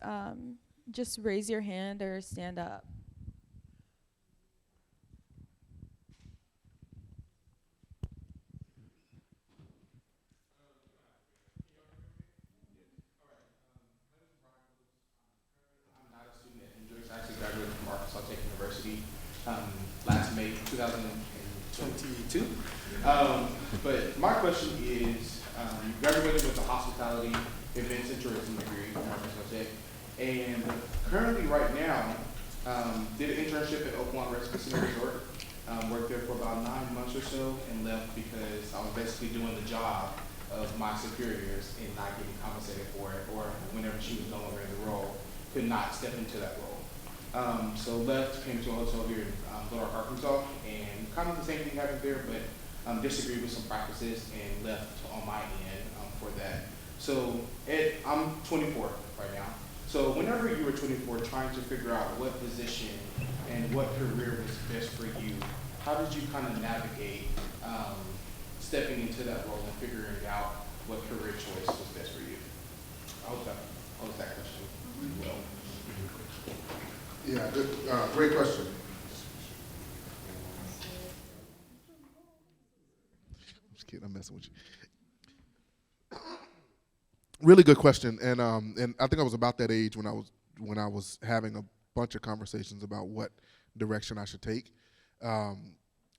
just raise your hand or stand up. I'm not a student at Hendrix. I actually graduated from Arkansas Tech University last May 2022. But my question is, You graduated with a hospitality events and tourism degree, and currently right now, did an internship at Oakmont Casino Resort. Worked there for about 9 months or so and left because I was basically doing the job of my superiors and not getting compensated for it, or whenever she was no longer in the role, could not step into that role. So left, came to a hotel here in Little Rock, Arkansas, and kind of the same thing happened there, but disagreed with some practices and left on my end for that. So I'm 24 right now. So whenever you were 24, trying to figure out what position and what career was best for you, how did you kind of navigate stepping into that role and figuring out what career choice was best for you? I hope that question well. Yeah, good, great question. I'm just kidding, I'm messing with you. Really good question, and I think I was about that age when I was having a bunch of conversations about what direction I should take.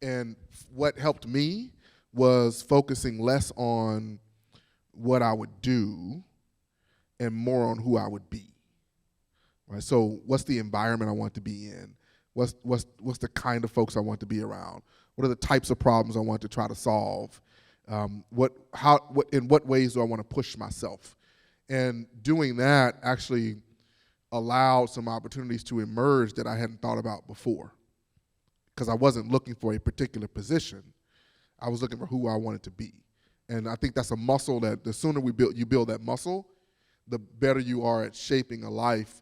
And what helped me was focusing less on what I would do and more on who I would be. Right? So what's the environment I want to be in? What's the kind of folks I want to be around? What are the types of problems I want to try to solve? In what ways do I want to push myself? And doing that actually allowed some opportunities to emerge that I hadn't thought about before. Because I wasn't looking for a particular position. I was looking for who I wanted to be. And I think that's a muscle that the sooner you build that muscle, the better you are at shaping a life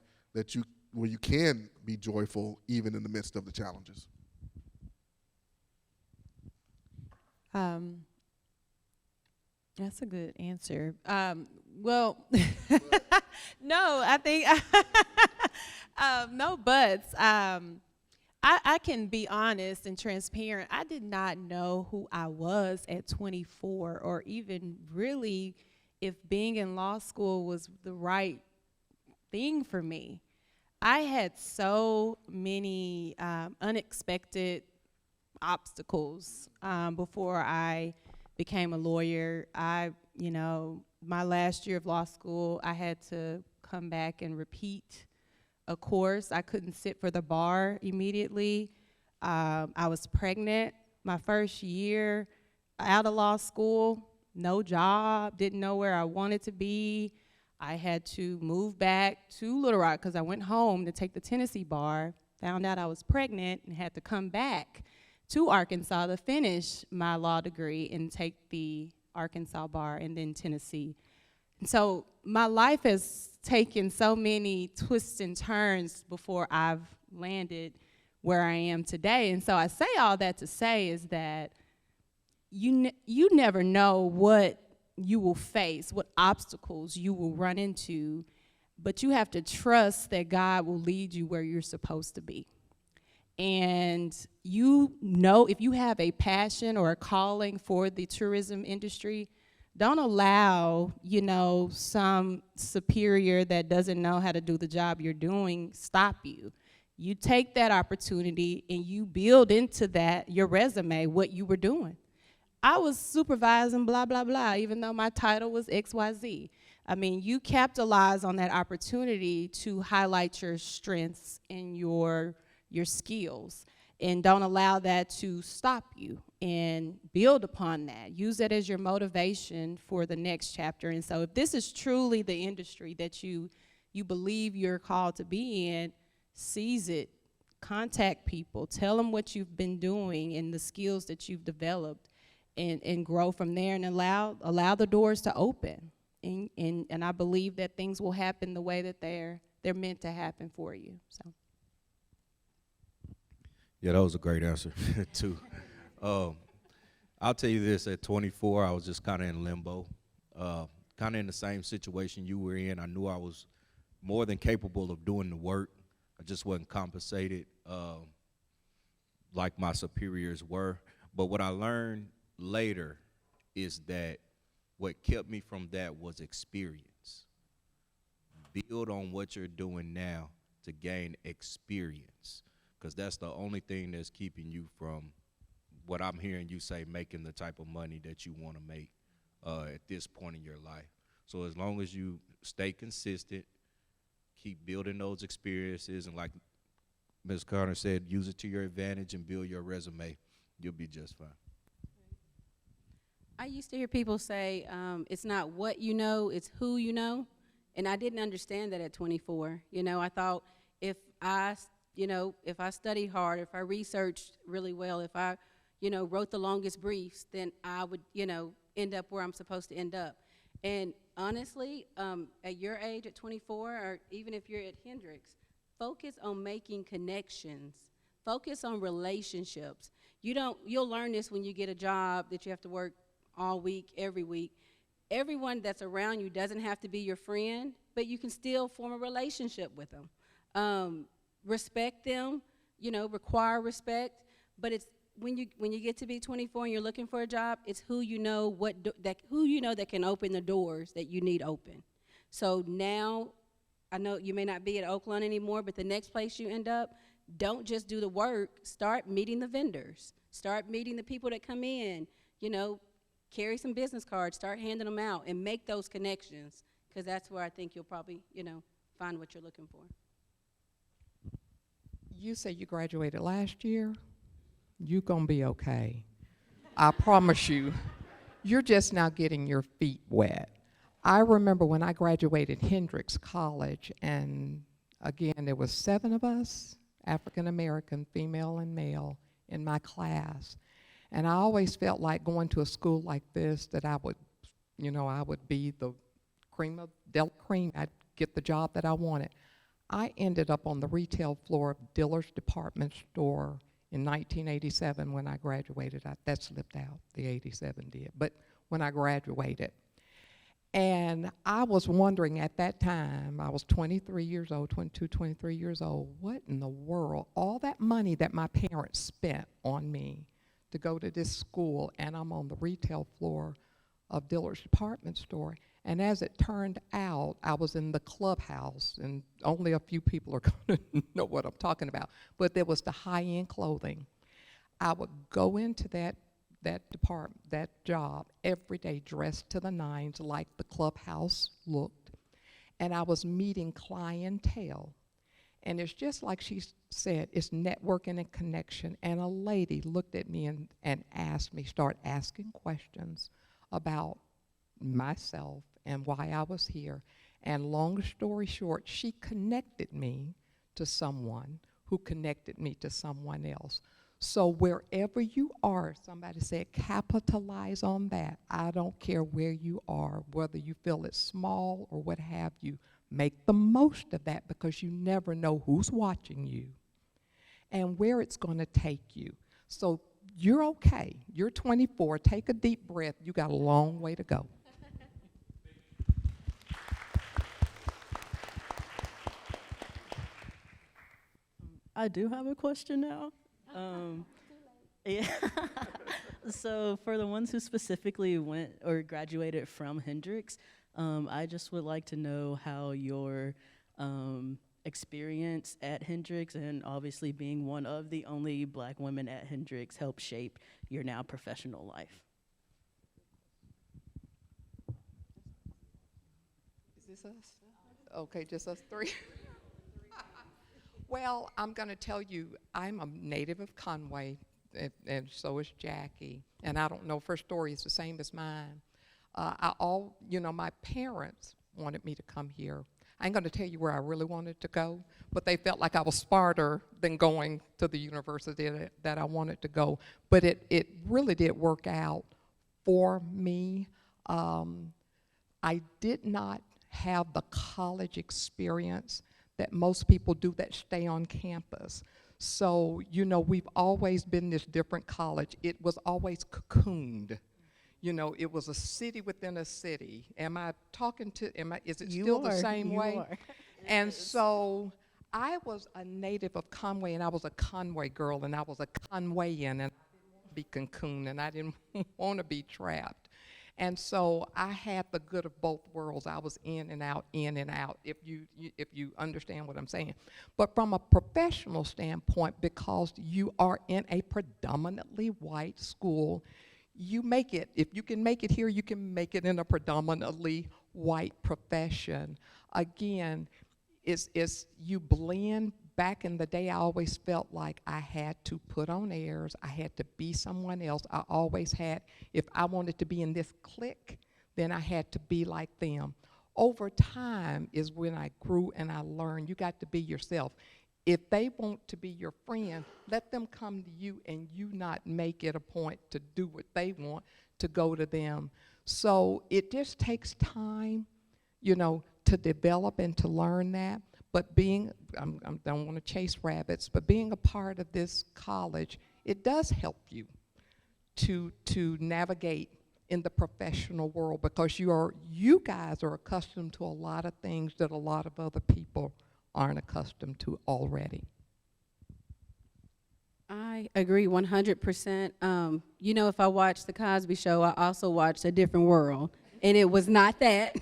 where you can be joyful even in the midst of the challenges. That's a good answer. Well, no, I think no buts. I can be honest and transparent. I did not know who I was at 24, or even really if being in law school was the right thing for me. I had so many unexpected obstacles before I became a lawyer. My last year of law school, I had to come back and repeat a course. I couldn't sit for the bar immediately. I was pregnant my first year out of law school, no job, didn't know where I wanted to be. I had to move back to Little Rock because I went home to take the Tennessee bar, found out I was pregnant, and had to come back to Arkansas to finish my law degree and take the Arkansas bar and then Tennessee. And so my life has taken so many twists and turns before I've landed where I am today. And so I say all that to say is that you never know what you will face, what obstacles you will run into, but you have to trust that God will lead you where you're supposed to be. And if you have a passion or a calling for the tourism industry, don't allow, some superior that doesn't know how to do the job you're doing stop you. You take that opportunity and you build into that, your resume, what you were doing. I was supervising blah, blah, blah, even though my title was XYZ. I mean, you capitalize on that opportunity to highlight your strengths and your skills, and don't allow that to stop you, and build upon that. Use that as your motivation for the next chapter. And so if this is truly the industry that you believe you're called to be in, seize it, contact people, tell them what you've been doing and the skills that you've developed, and grow from there, and allow the doors to open. And I believe that things will happen the way that they're meant to happen for you. So. Yeah, that was a great answer, too. I'll tell you this, at 24, I was just kind of in limbo, kind of in the same situation you were in. I knew I was more than capable of doing the work. I just wasn't compensated like my superiors were. But what I learned later is that what kept me from that was experience. Build on what you're doing now to gain experience, because that's the only thing that's keeping you from, what I'm hearing you say, making the type of money that you want to make at this point in your life. So as long as you stay consistent, keep building those experiences, and like Ms. Carter said, use it to your advantage and build your resume, you'll be just fine. I used to hear people say, it's not what you know, it's who you know. And I didn't understand that at 24. You know, I thought if I studied hard, if I researched really well, if I, wrote the longest briefs, then I would, end up where I'm supposed to end up. And honestly, at your age, at 24, or even if you're at Hendrix, focus on making connections. Focus on relationships. You'll learn this when you get a job that you have to work all week, every week. Everyone that's around you doesn't have to be your friend, but you can still form a relationship with them. Respect them, require respect, but it's when you get to be 24 and you're looking for a job, it's who you know that can open the doors that you need open. So now, I know you may not be at Oakland anymore, but the next place you end up, don't just do the work, start meeting the vendors, start meeting the people that come in, carry some business cards, start handing them out, and make those connections, because that's where I think you'll probably, find what you're looking for. You say you graduated last year? You're gonna be okay. I promise you. You're just now getting your feet wet. I remember when I graduated Hendrix College, and again, there was 7 of us, African American, female and male, in my class. And I always felt like going to a school like this that I would be the cream of Del Cream. I'd get the job that I wanted. I ended up on the retail floor of Dillard's department store in 1987 when I graduated. That slipped out, the 87 did, but when I graduated. And I was wondering at that time, I was 23 years old, 22, 23 years old, what in the world, all that money that my parents spent on me to go to this school, and I'm on the retail floor of Dillard's department store. And as it turned out, I was in the clubhouse, and only a few people are going to know what I'm talking about, but there was the high-end clothing. I would go into that department, that job, every day dressed to the nines like the clubhouse looked, and I was meeting clientele. And it's just like she said, it's networking and connection. And a lady looked at me and asked me, start asking questions about myself and why I was here. And long story short, she connected me to someone who connected me to someone else. So wherever you are, somebody said, capitalize on that. I don't care where you are, whether you feel it's small or what have you. Make the most of that, because you never know who's watching you and where it's going to take you. So you're okay. You're 24. Take a deep breath. You got a long way to go. I do have a question now. Yeah. So for the ones who specifically went or graduated from Hendrix, I just would like to know how your experience at Hendrix, and obviously being one of the only Black women at Hendrix, helped shape your now professional life. Is this us? Okay, just us 3. Well, I'm going to tell you, I'm a native of Conway, and so is Jackie. And I don't know if her story is the same as mine. My parents wanted me to come here. I ain't going to tell you where I really wanted to go, but they felt like I was smarter than going to the university that I wanted to go. But it really did work out for me. I did not have the college experience that most people do that stay on campus. So, we've always been this different college. It was always cocooned. It was a city within a city. Is it still the same way? You are. And so I was a native of Conway, and I was a Conway girl, and I was a Conwayan, and I didn't want to be cocooned, and I didn't want to be trapped. And so I had the good of both worlds. I was in and out, if you understand what I'm saying. But from a professional standpoint, because you are in a predominantly white school, you make it. If you can make it here, you can make it in a predominantly white profession. Again, it's you blend. Back in the day, I always felt like I had to put on airs. I had to be someone else. I always had, if I wanted to be in this clique, then I had to be like them. Over time is when I grew and I learned you got to be yourself. If they want to be your friend, let them come to you and you not make it a point to do what they want, to go to them. So it just takes time, you know, to develop and to learn that. But being, I don't want to chase rabbits, but being a part of this college, it does help you to navigate in the professional world, because you guys are accustomed to a lot of things that a lot of other people aren't accustomed to already. I agree 100%. You know, if I watched The Cosby Show, I also watched A Different World, and it was not that.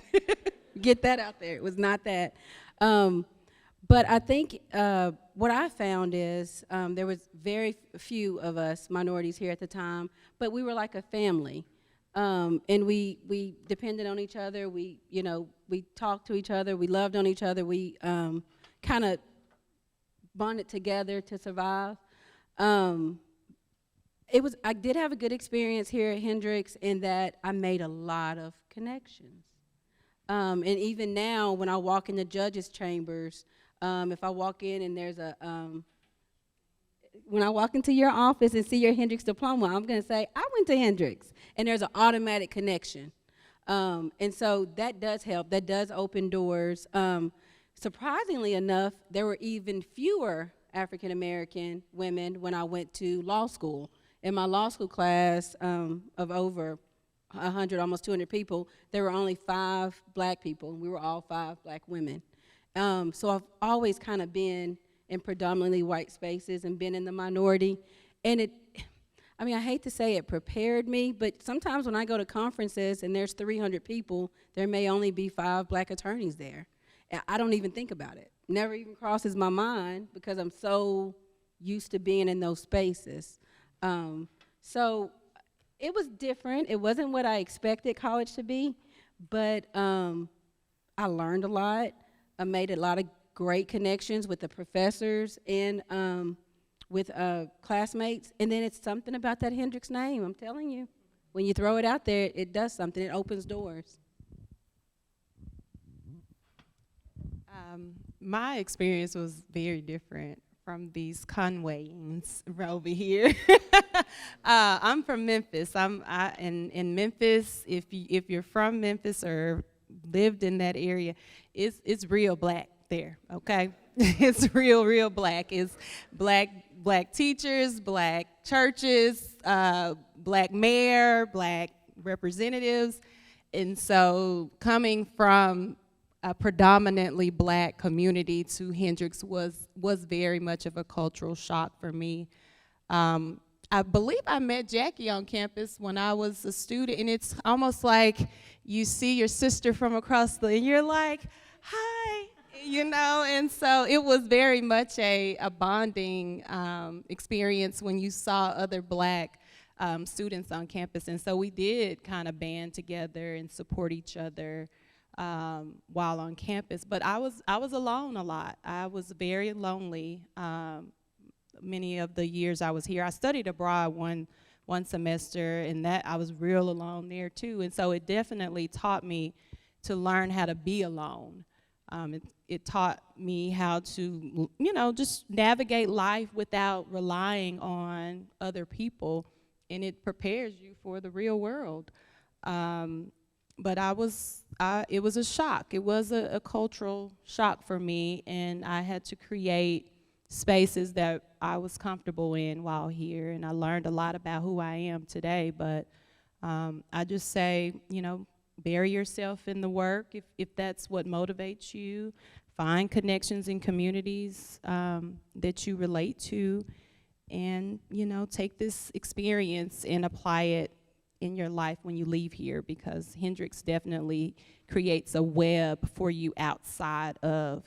Get that out there. It was not that. But I think what I found is there was very few of us minorities here at the time, but we were like a family. And we depended on each other. We talked to each other. We loved on each other. We kind of bonded together to survive. I did have a good experience here at Hendrix in that I made a lot of connections. And even now, when I walk in the judges' chambers, if I walk in and there's when I walk into your office and see your Hendrix diploma, I'm going to say, I went to Hendrix. And there's an automatic connection. And so that does help. That does open doors. Surprisingly enough, there were even fewer African-American women when I went to law school. In my law school class of over 100, almost 200 people, there were only 5 black people. We were all 5 black women. So I've always kind of been in predominantly white spaces and been in the minority. And I hate to say it prepared me, but sometimes when I go to conferences and there's 300 people, there may only be 5 black attorneys there. And I don't even think about it. Never even crosses my mind because I'm so used to being in those spaces. So it was different. It wasn't what I expected college to be, but I learned a lot. I made a lot of great connections with the professors and with classmates. And then it's something about that Hendrix name, I'm telling you. When you throw it out there, it does something. It opens doors. My experience was very different from these Conwayans over here. I'm from Memphis. In Memphis, if you're from Memphis or lived in that area, it's real black there, okay? It's real black. It's black teachers, black churches, black mayor, black representatives. And so coming from a predominantly black community to Hendrix was very much of a cultural shock for me. I believe I met Jackie on campus when I was a student, and it's almost like you see your sister from across and you're like, hi, and so it was very much a bonding experience when you saw other black students on campus. And so we did kind of band together and support each other while on campus. But I was alone a lot. I was very lonely many of the years I was here. I studied abroad one semester, and that I was real alone there too. And so it definitely taught me to learn how to be alone. It taught me how to, just navigate life without relying on other people, and it prepares you for the real world. But it was a shock. It was a cultural shock for me, and I had to create spaces that I was comfortable in while here, and I learned a lot about who I am today. But I just say, bury yourself in the work if that's what motivates you. Find connections in communities that you relate to, and take this experience and apply it in your life when you leave here, because Hendrix definitely creates a web for you outside of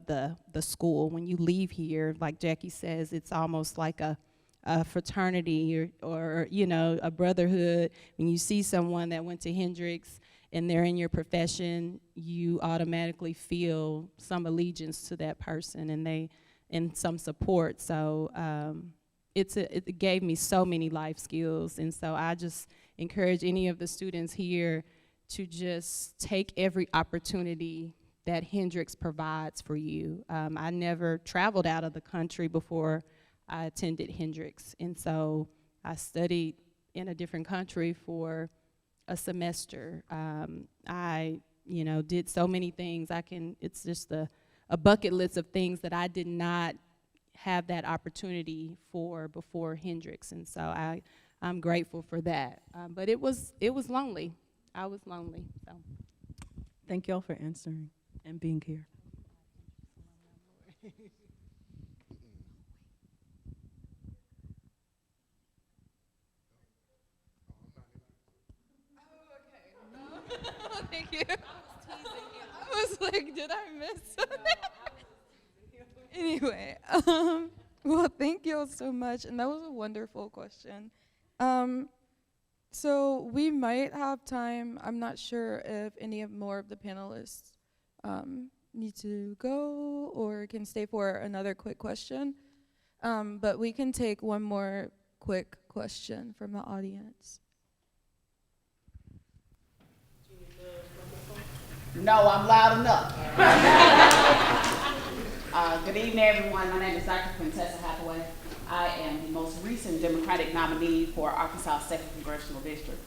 the school. When you leave here, like Jackie says, it's almost like a a fraternity or you know, a brotherhood. When you see someone that went to Hendrix and they're in your profession, you automatically feel some allegiance to that person and some support. So it gave me so many life skills. And so I just encourage any of the students here to just take every opportunity that Hendrix provides for you. I never traveled out of the country before I attended Hendrix. And so I studied in a different country for a semester. I, you know, did so many things. It's just a bucket list of things that I did not have that opportunity for before Hendrix. And so I'm grateful for that. But it was lonely. I was lonely, so. Thank y'all for answering and being here. Thank you. I was like, did I miss something? Anyway, well, thank you all so much, and that was a wonderful question. So we might have time. I'm not sure if any more of the panelists need to go or can stay for another quick question. But we can take one more quick question from the audience. No, I'm loud enough. Good evening, everyone. My name is Dr. Quintessa Hathaway. I am the most recent Democratic nominee for Arkansas 2nd Congressional District.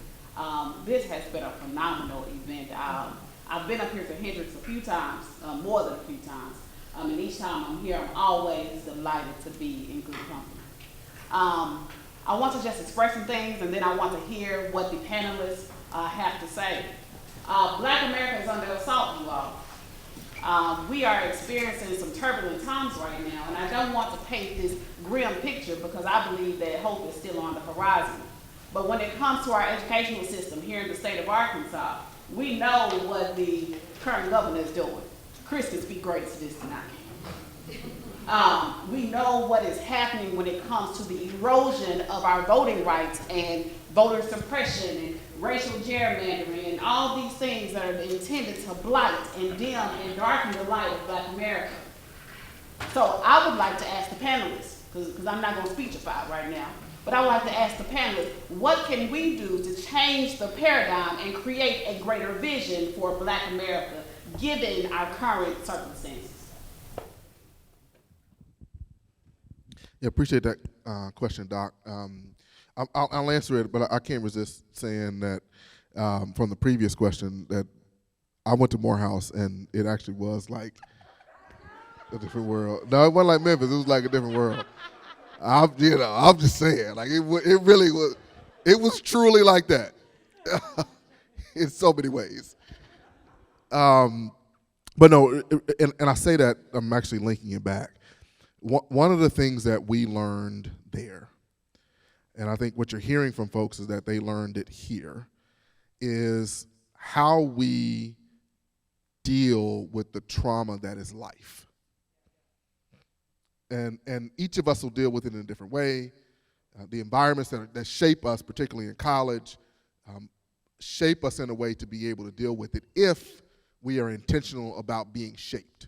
This has been a phenomenal event. I've been up here to Hendrix a few times, more than a few times. And each time I'm here, I'm always delighted to be in good company. I want to just express some things, and then I want to hear what the panelists have to say. Black America is under assault, you all. We are experiencing some turbulent times right now, and I don't want to paint this grim picture because I believe that hope is still on the horizon. But when it comes to our educational system here in the state of Arkansas, we know what the current governor is doing. Chris can speak great to this tonight. We know what is happening when it comes to the erosion of our voting rights and voter suppression and racial gerrymandering and all these things that are intended to blight and dim and darken the light of Black America. So I would like to ask the panelists, because I'm not going to speechify right now, but I would like to ask the panelists, what can we do to change the paradigm and create a greater vision for Black America given our current circumstances? Yeah, appreciate that question, Doc. I'll answer it, but I can't resist saying that from the previous question that I went to Morehouse and it actually was like a different world. No, it wasn't like Memphis. It was like a different world. I'm just saying, like it really was. It was truly like that in so many ways. But no, and I say that I'm actually linking it back. One of the things that we learned there, and I think what you're hearing from folks is that they learned it here, is how we deal with the trauma that is life. And each of us will deal with it in a different way. The environments that shape us, particularly in college, shape us in a way to be able to deal with it if we are intentional about being shaped.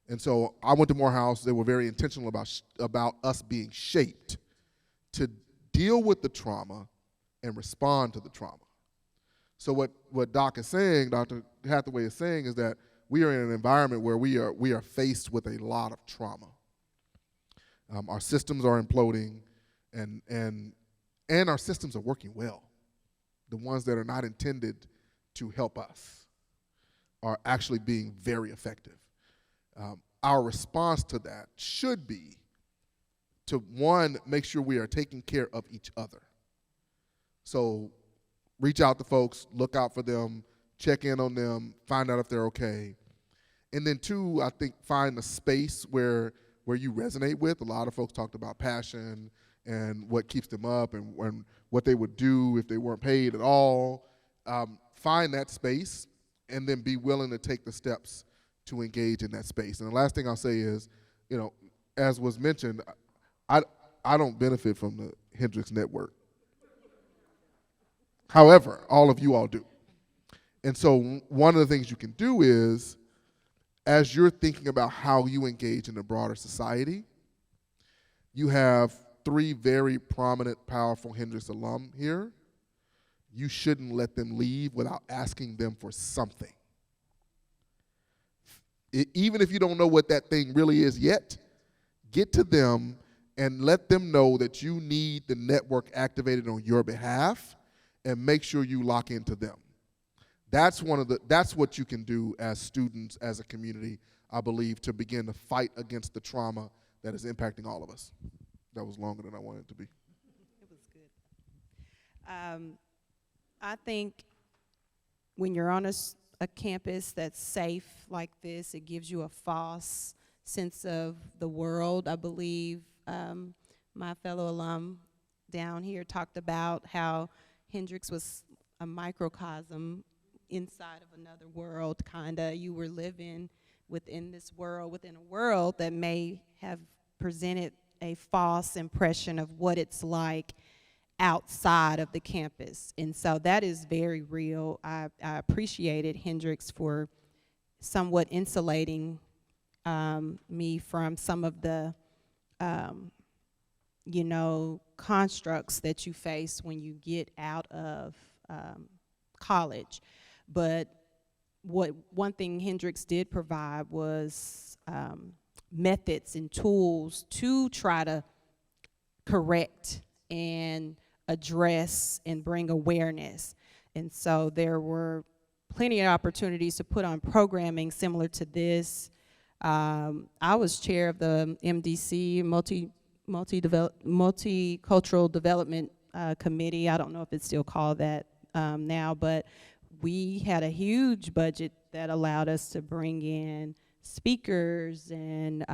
And so I went to Morehouse. They were very intentional about us being shaped to deal with the trauma and respond to the trauma. So what Doc is saying, Dr. Hathaway is saying, is that we are in an environment where we are faced with a lot of trauma. Our systems are imploding, and our systems are working well. The ones that are not intended to help us are actually being very effective. Our response to that should be to, one, make sure we are taking care of each other. So reach out to folks, look out for them, check in on them, find out if they're okay. And then two, I think find a space where you resonate with. A lot of folks talked about passion and what keeps them up and what they would do if they weren't paid at all. Find that space and then be willing to take the steps to engage in that space. And the last thing I'll say is, as was mentioned, I I don't benefit from the Hendricks network. However, all of you all do. And so one of the things you can do is, as you're thinking about how you engage in the broader society, you have 3 very prominent, powerful Hendricks alum here. You shouldn't let them leave without asking them for something. Even if you don't know what that thing really is yet, get to them and let them know that you need the network activated on your behalf, and make sure you lock into them. That's what you can do as students, as a community, I believe, to begin to fight against the trauma that is impacting all of us. That was longer than I wanted it to be. It was good. I think when you're on a campus that's safe like this, it gives you a false sense of the world. I believe my fellow alum down here talked about how Hendricks was a microcosm inside of another world, kinda. You were living within this world, within a world that may have presented a false impression of what it's like outside of the campus. And so that is very real. I appreciated Hendricks for somewhat insulating me from some of the constructs that you face when you get out of college. But one thing Hendricks did provide was methods and tools to try to correct and address and bring awareness. And so there were plenty of opportunities to put on programming similar to this. I was chair of the MDC, Multicultural Development Committee. I don't know if it's still called that now, but we had a huge budget that allowed us to bring in speakers and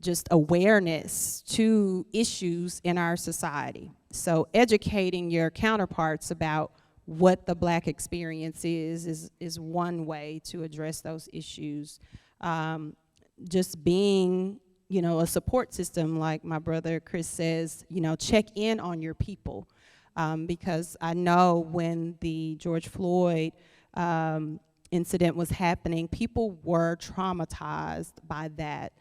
just awareness to issues in our society. So educating your counterparts about what the Black experience is one way to address those issues. Just being, a support system, like my brother Chris says, check in on your people. Because I know when the George Floyd incident was happening, people were traumatized by that.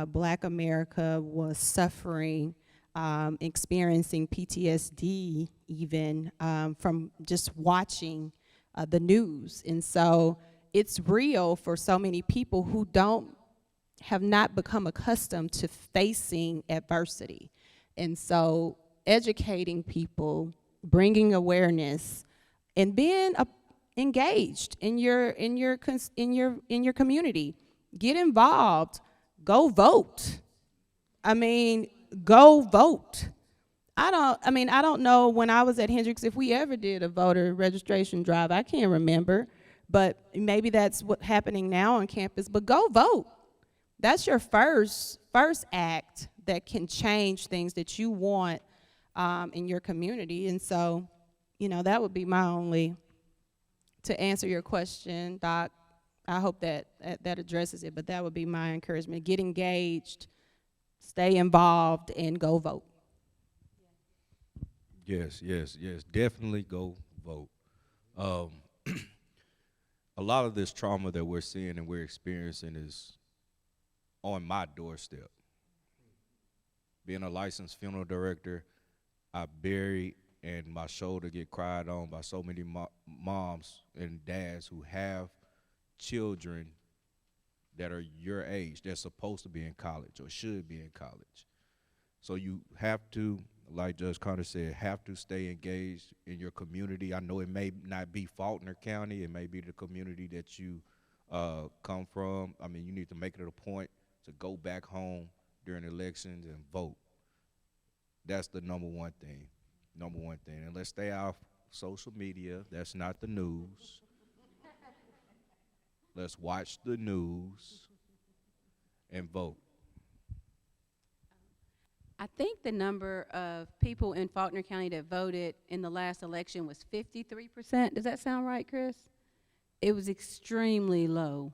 Black America was suffering, experiencing PTSD even from just watching the news. And so it's real for so many people who have not become accustomed to facing adversity. And so educating people, bringing awareness, and being engaged in your community. Get involved. Go vote. Go vote. I don't know when I was at Hendricks if we ever did a voter registration drive. I can't remember, but maybe that's what's happening now on campus. But go vote. That's your first act that can change things that you want in your community. And so, that would be my only, to answer your question, Doc. I hope that addresses it, but that would be my encouragement. Get engaged, stay involved, and go vote. Yes, definitely go vote. A lot of this trauma that we're seeing and we're experiencing is on my doorstep. Being a licensed funeral director, I bury and my shoulder get cried on by so many moms and dads who have children that are your age. They're supposed to be in college or should be in college. So you have to, like Judge Carter said, have to stay engaged in your community. I know it may not be Faulkner County. It may be the community that you come from. You need to make it a point to go back home during elections and vote. That's the number one thing. And let's stay off social media. That's not the news. Let's watch the news and vote. I think the number of people in Faulkner County that voted in the last election was 53%. Does that sound right, Chris? It was extremely low.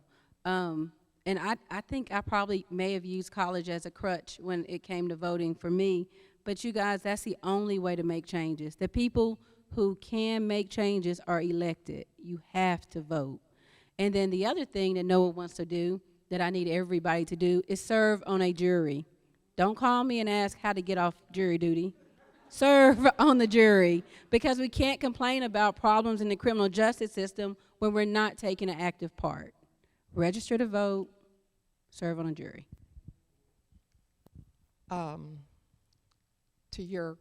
And I think I probably may have used college as a crutch when it came to voting for me. But you guys, that's the only way to make changes. The people who can make changes are elected. You have to vote. And then the other thing that no one wants to do, that I need everybody to do, is serve on a jury. Don't call me and ask how to get off jury duty. Serve on the jury, because we can't complain about problems in the criminal justice system when we're not taking an active part. Register to vote, serve on a jury. To your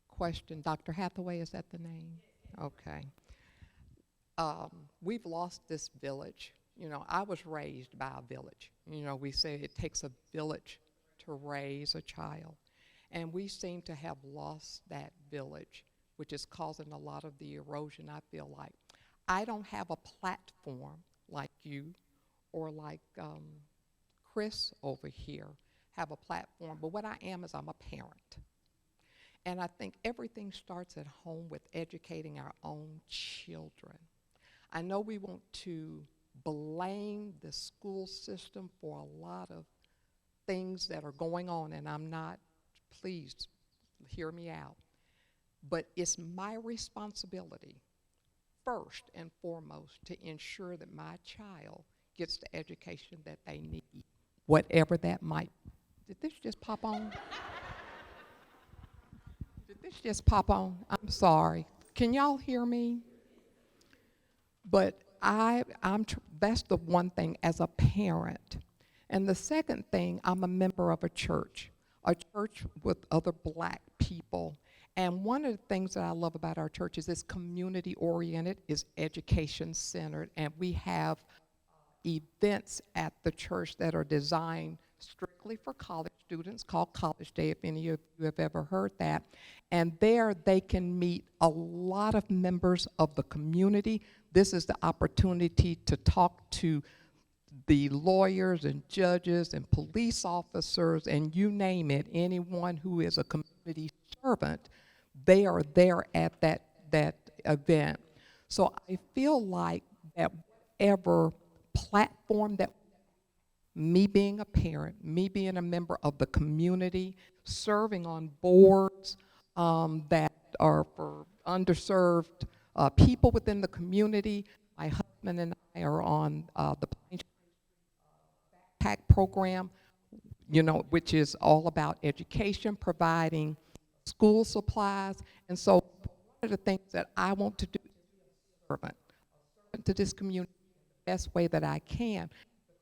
question, Dr. Hathaway, is that the name? Okay. We've lost this village. You know, I was raised by a village. You know, we say it takes a village to raise a child. And we seem to have lost that village, which is causing a lot of the erosion, I feel like. I don't have a platform like you or like Chris over here have a platform, but what I am is I'm a parent. And I think everything starts at home with educating our own children. I know we want to blame the school system for a lot of things that are going on, and I'm not, please hear me out. But it's my responsibility, first and foremost, to ensure that my child gets the education that they need, whatever that might. Did this just pop on? Did this just pop on? I'm sorry. Can y'all hear me? But that's the one thing as a parent. And the second thing, I'm a member of a church with other black people. And one of the things that I love about our church is it's community-oriented, it's education-centered, and we have events at the church that are designed strictly for college students called College Day, if any of you have ever heard that. And there they can meet a lot of members of the community. This is the opportunity to talk to the lawyers and judges and police officers and you name it, anyone who is a community servant, they are there at that event. So I feel like that whatever platform that me being a parent, me being a member of the community, serving on boards that are for underserved people within the community. My husband and I are on the backpack program, you know, which is all about education, providing school supplies. And so one of the things that I want to do is be a servant to this community the best way that I can,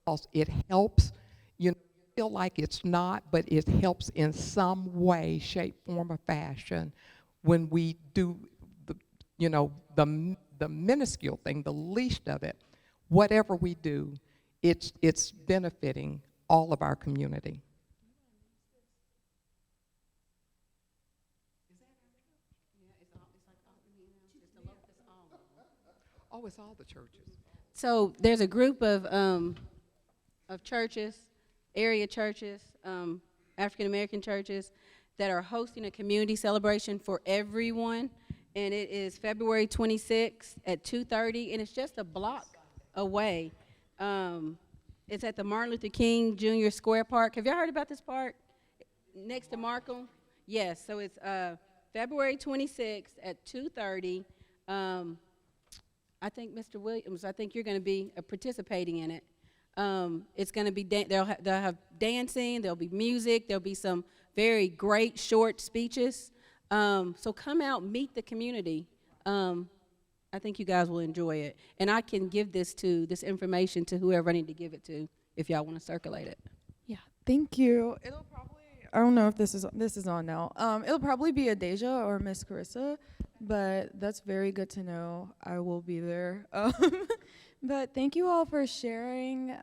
because it helps, you know, feel like it's not, but it helps in some way, shape, form, or fashion when we do the, you know, the minuscule thing, the least of it. Whatever we do, it's benefiting all of our community. Oh, it's all the churches. So there's a group of churches, area churches, African-American churches, that are hosting a community celebration for everyone. And it is February 26th at 2:30, and it's just a block away. It's at the Martin Luther King Jr. Square Park. Have y'all heard about this park? Next to Markham? Yes, so it's February 26th at 2:30. I think Mr. Williams, I think you're going to be participating in it. It's going to be, they'll have dancing, there'll be music, there'll be some very great short speeches. So come out, meet the community. I think you guys will enjoy it. And I can give this information to whoever I need to give it to if y'all want to circulate it. Yeah, thank you. It'll probably, I don't know if this is on now. It'll probably be Adeja or Miss Carissa, but that's very good to know. I will be there. But thank you all for sharing.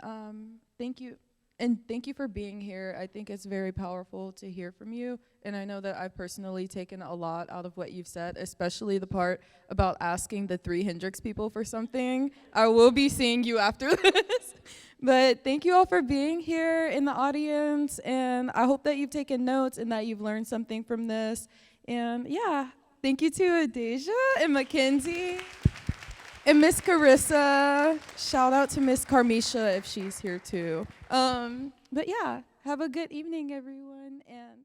Thank you. And thank you for being here. I think it's very powerful to hear from you. And I know that I've personally taken a lot out of what you've said, especially the part about asking the 3 Hendricks people for something. I will be seeing you after this. But thank you all for being here in the audience. And I hope that you've taken notes and that you've learned something from this. And yeah, thank you to Adeja and Mackenzie. And Miss Carissa. Shout out to Miss Carmisha if she's here too. But yeah, have a good evening, everyone. And